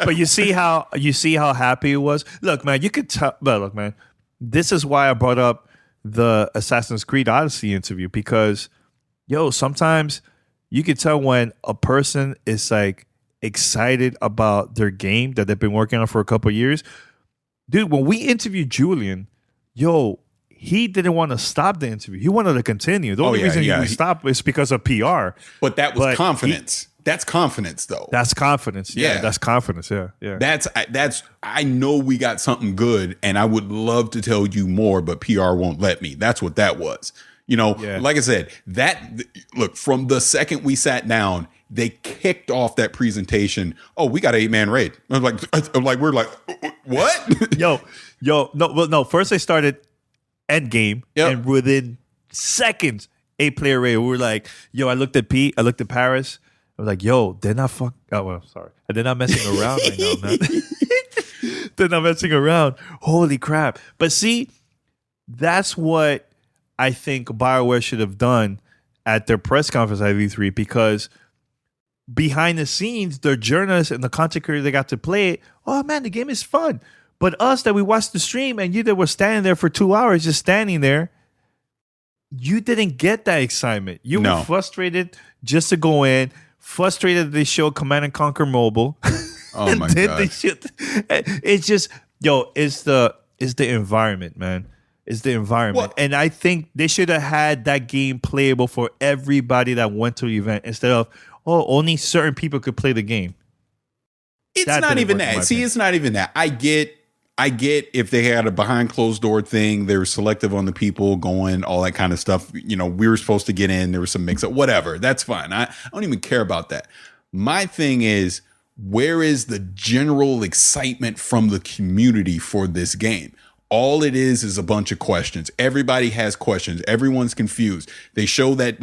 But you see how happy he was. Look, man, you could tell. But look, man, this is why I brought up the Assassin's Creed Odyssey interview, because, sometimes you could tell when a person is like excited about their game that they've been working on for a couple of years. Dude, when we interviewed Julian, he didn't want to stop the interview. He wanted to continue. The only reason he stopped is because of PR. But that was confidence. That's confidence, though. That's confidence. Yeah, that's confidence. Yeah, yeah. That's. I know we got something good, and I would love to tell you more, but PR won't let me. That's what that was. You know, like I said, look, from the second we sat down, they kicked off that presentation. Oh, we got an 8-man raid. I'm like, we're like, what? No. First they started Endgame, and within seconds, 8-player raid. We were like, yo, I looked at Pete, I looked at Paris. I was like, yo, they're not sorry. They're not messing around right now, man. They're not messing around. Holy crap. But see, that's what I think BioWare should have done at their press conference at E3, because behind the scenes, their journalists and the content creators they got to play it. Oh man, the game is fun. But us that we watched the stream and you that were standing there for 2 hours just standing there, you didn't get that excitement. You were frustrated just to go in, frustrated that they showed Command & Conquer Mobile. Oh my God. It's just, it's the environment, man. It's the environment. And I think they should have had that game playable for everybody that went to the event instead of, only certain people could play the game. It's not even that. See, it's not even that. I get if they had a behind closed door thing, they were selective on the people going, all that kind of stuff. You know, we were supposed to get in. There was some mix up, whatever. That's fine. I don't even care about that. My thing is, where is the general excitement from the community for this game? All it is a bunch of questions. Everybody has questions. Everyone's confused. They show that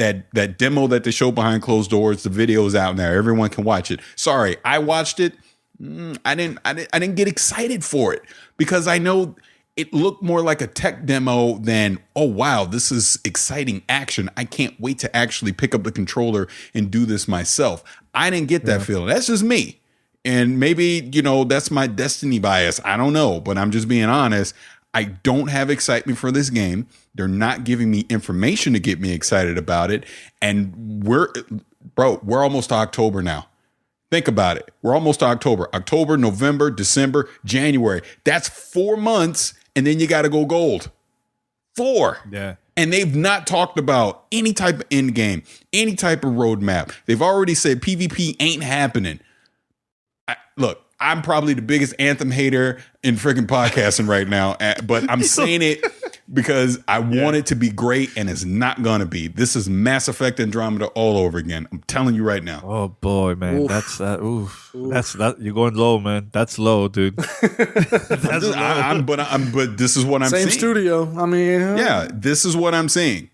demo that they show behind closed doors. The video is out there. Everyone can watch it. Sorry, I watched it. I didn't get excited for it because I know it looked more like a tech demo than, oh wow, this is exciting action. I can't wait to actually pick up the controller and do this myself. I didn't get that feeling. That's just me. And maybe, that's my destiny bias. I don't know, but I'm just being honest. I don't have excitement for this game. They're not giving me information to get me excited about it. And we're almost to October now. Think about it. We're almost to October. October, November, December, January. That's 4 months. And then you got to go gold. 4. Yeah. And they've not talked about any type of end game, any type of roadmap. They've already said PvP ain't happening. Look, I'm probably the biggest Anthem hater in freaking podcasting right now, but I'm saying it because I want it to be great, and it's not going to be. This is Mass Effect Andromeda all over again. I'm telling you right now. Oh boy, man, oof. That's that. Oof. That's that. You're going low, man. That's low, dude. That's low. But this is what I'm seeing. Same studio. I mean, this is what I'm seeing.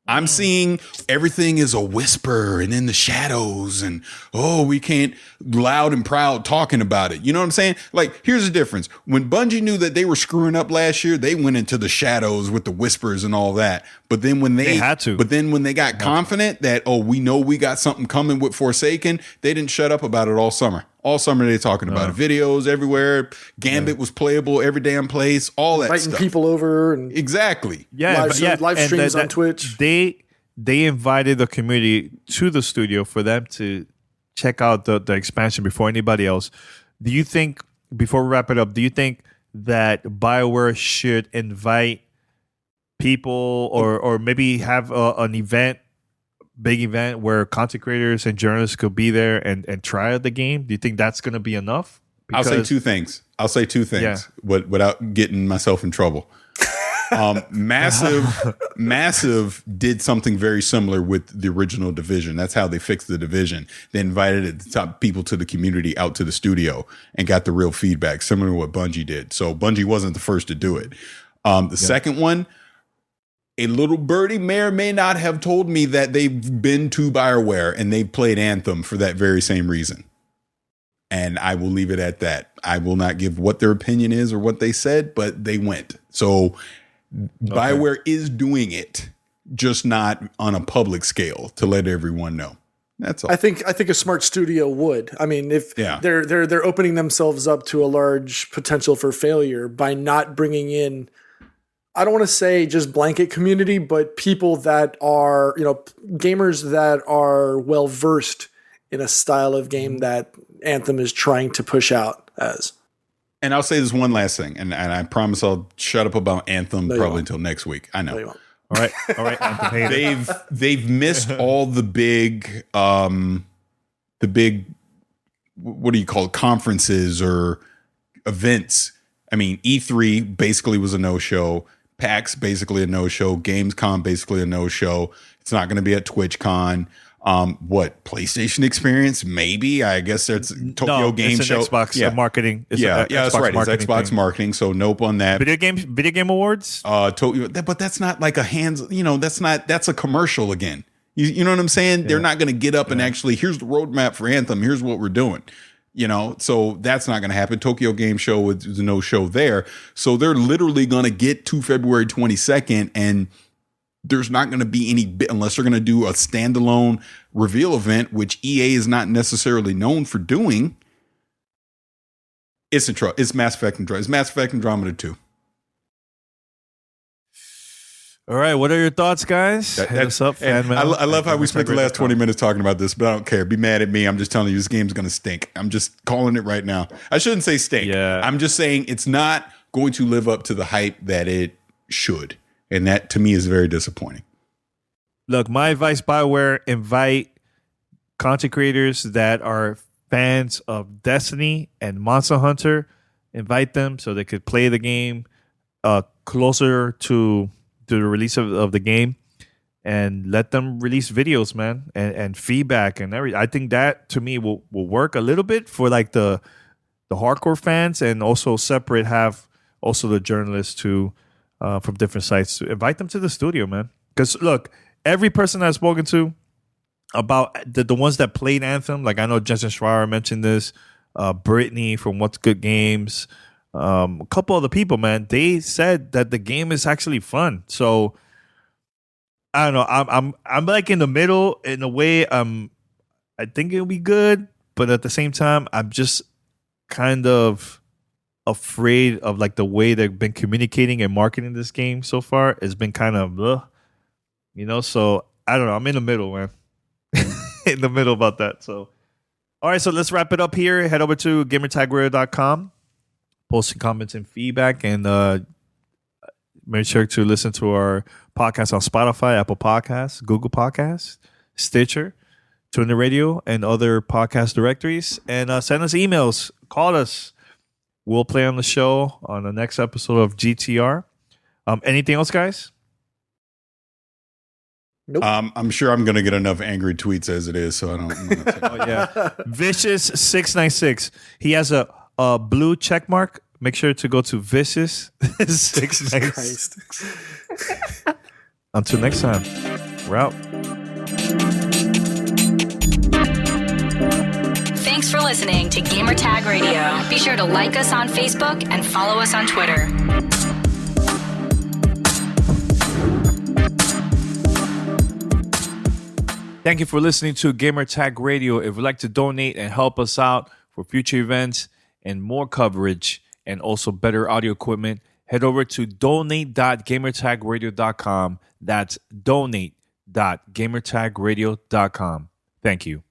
I'm seeing everything is a whisper and in the shadows and, we can't loud and proud talking about it. You know what I'm saying? Like, here's the difference. When Bungie knew that they were screwing up last year, they went into the shadows with the whispers and all that. But then when they had to, but then when they got confident that, we know we got something coming with Forsaken, they didn't shut up about it all summer. All summer they're talking about it. Videos everywhere. Gambit was playable every damn place. All that inviting stuff. people over. And exactly. Live streams on Twitch. They invited the community to the studio for them to check out the expansion before anybody else. Do you think, before we wrap it up, do you think that BioWare should invite people or maybe have an event, big event where content creators and journalists could be there and try out the game? Do you think that's going to be enough? Because, I'll say two things without getting myself in trouble. Massive did something very similar with the original Division. That's how they fixed the Division. They invited the top people to the community out to the studio and got the real feedback, similar to what Bungie did. So Bungie wasn't the first to do it. The second one, a little birdie may or may not have told me that they've been to BioWare and they've played Anthem for that very same reason. And I will leave it at that. I will not give what their opinion is or what they said, but they went. So BioWare is doing it, just not on a public scale to let everyone know. That's all. I think a smart studio would. I mean, if they're opening themselves up to a large potential for failure by not bringing in, I don't want to say just blanket community, but people that are, gamers that are well versed in a style of game that Anthem is trying to push out as. And I'll say this one last thing, and I promise I'll shut up about Anthem probably until next week. I know. No, you won't. All right. Anthem, They've missed all the big what do you call it, conferences or events. I mean, E3 basically was a no-show. PAX basically a no-show. Gamescom basically a no-show. It's not going to be at TwitchCon. What, PlayStation Experience? Maybe. I guess it's Tokyo Game Show. Xbox marketing. That's right. It's Xbox marketing. So nope on that. Video game awards. But that's not like a hands. That's a commercial again. You know what I'm saying? Yeah. They're not going to get up and actually, here's the roadmap for Anthem. Here's what we're doing. So that's not going to happen. Tokyo Game Show was no show there. So they're literally going to get to February 22nd, and there's not going to be any bit unless they're going to do a standalone reveal event, which EA is not necessarily known for doing. It's Mass Effect Andromeda. It's Mass Effect Andromeda 2. All right, what are your thoughts, guys? Hit us up, fan mail. I love how we spent the last 20 minutes talking about this, but I don't care. Be mad at me. I'm just telling you, this game's going to stink. I'm just calling it right now. I shouldn't say stink. Yeah. I'm just saying it's not going to live up to the hype that it should. And that, to me, is very disappointing. Look, my advice, BioWare, invite content creators that are fans of Destiny and Monster Hunter. Invite them so they could play the game closer to the release of the game, and let them release videos, man, and feedback and everything. I think that, to me, will work a little bit for like the hardcore fans, and also separate have also the journalists too from different sites. To invite them to the studio, man. Because look, every person I've spoken to about the ones that played Anthem, like I know Jensen Schreier mentioned this, Brittany from What's Good Games, a couple other people, man, they said that the game is actually fun. So I don't know. I'm like in the middle in a way. I think it'll be good, but at the same time, I'm just kind of afraid of like the way they've been communicating and marketing this game so far. It's been kind of, So I don't know. I'm in the middle, man. In the middle about that. So, all right. So let's wrap it up here. Head over to gamertagradio.com. Posting comments and feedback, and make sure to listen to our podcast on Spotify, Apple Podcasts, Google Podcasts, Stitcher, TuneIn Radio, and other podcast directories. And send us emails. Call us. We'll play on the show on the next episode of GTR. Anything else, guys? Nope. I'm sure I'm going to get enough angry tweets as it is, so I don't. Oh yeah, Vicious696. He has a blue check mark. Make sure to go to Vicious696. Until next time, we're out. Thanks for listening to Gamertag Radio. Be sure to like us on Facebook and follow us on Twitter. Thank you for listening to Gamertag Radio. If you'd like to donate and help us out for future events and more coverage and also better audio equipment, head over to donate.gamertagradio.com. That's donate.gamertagradio.com. Thank you.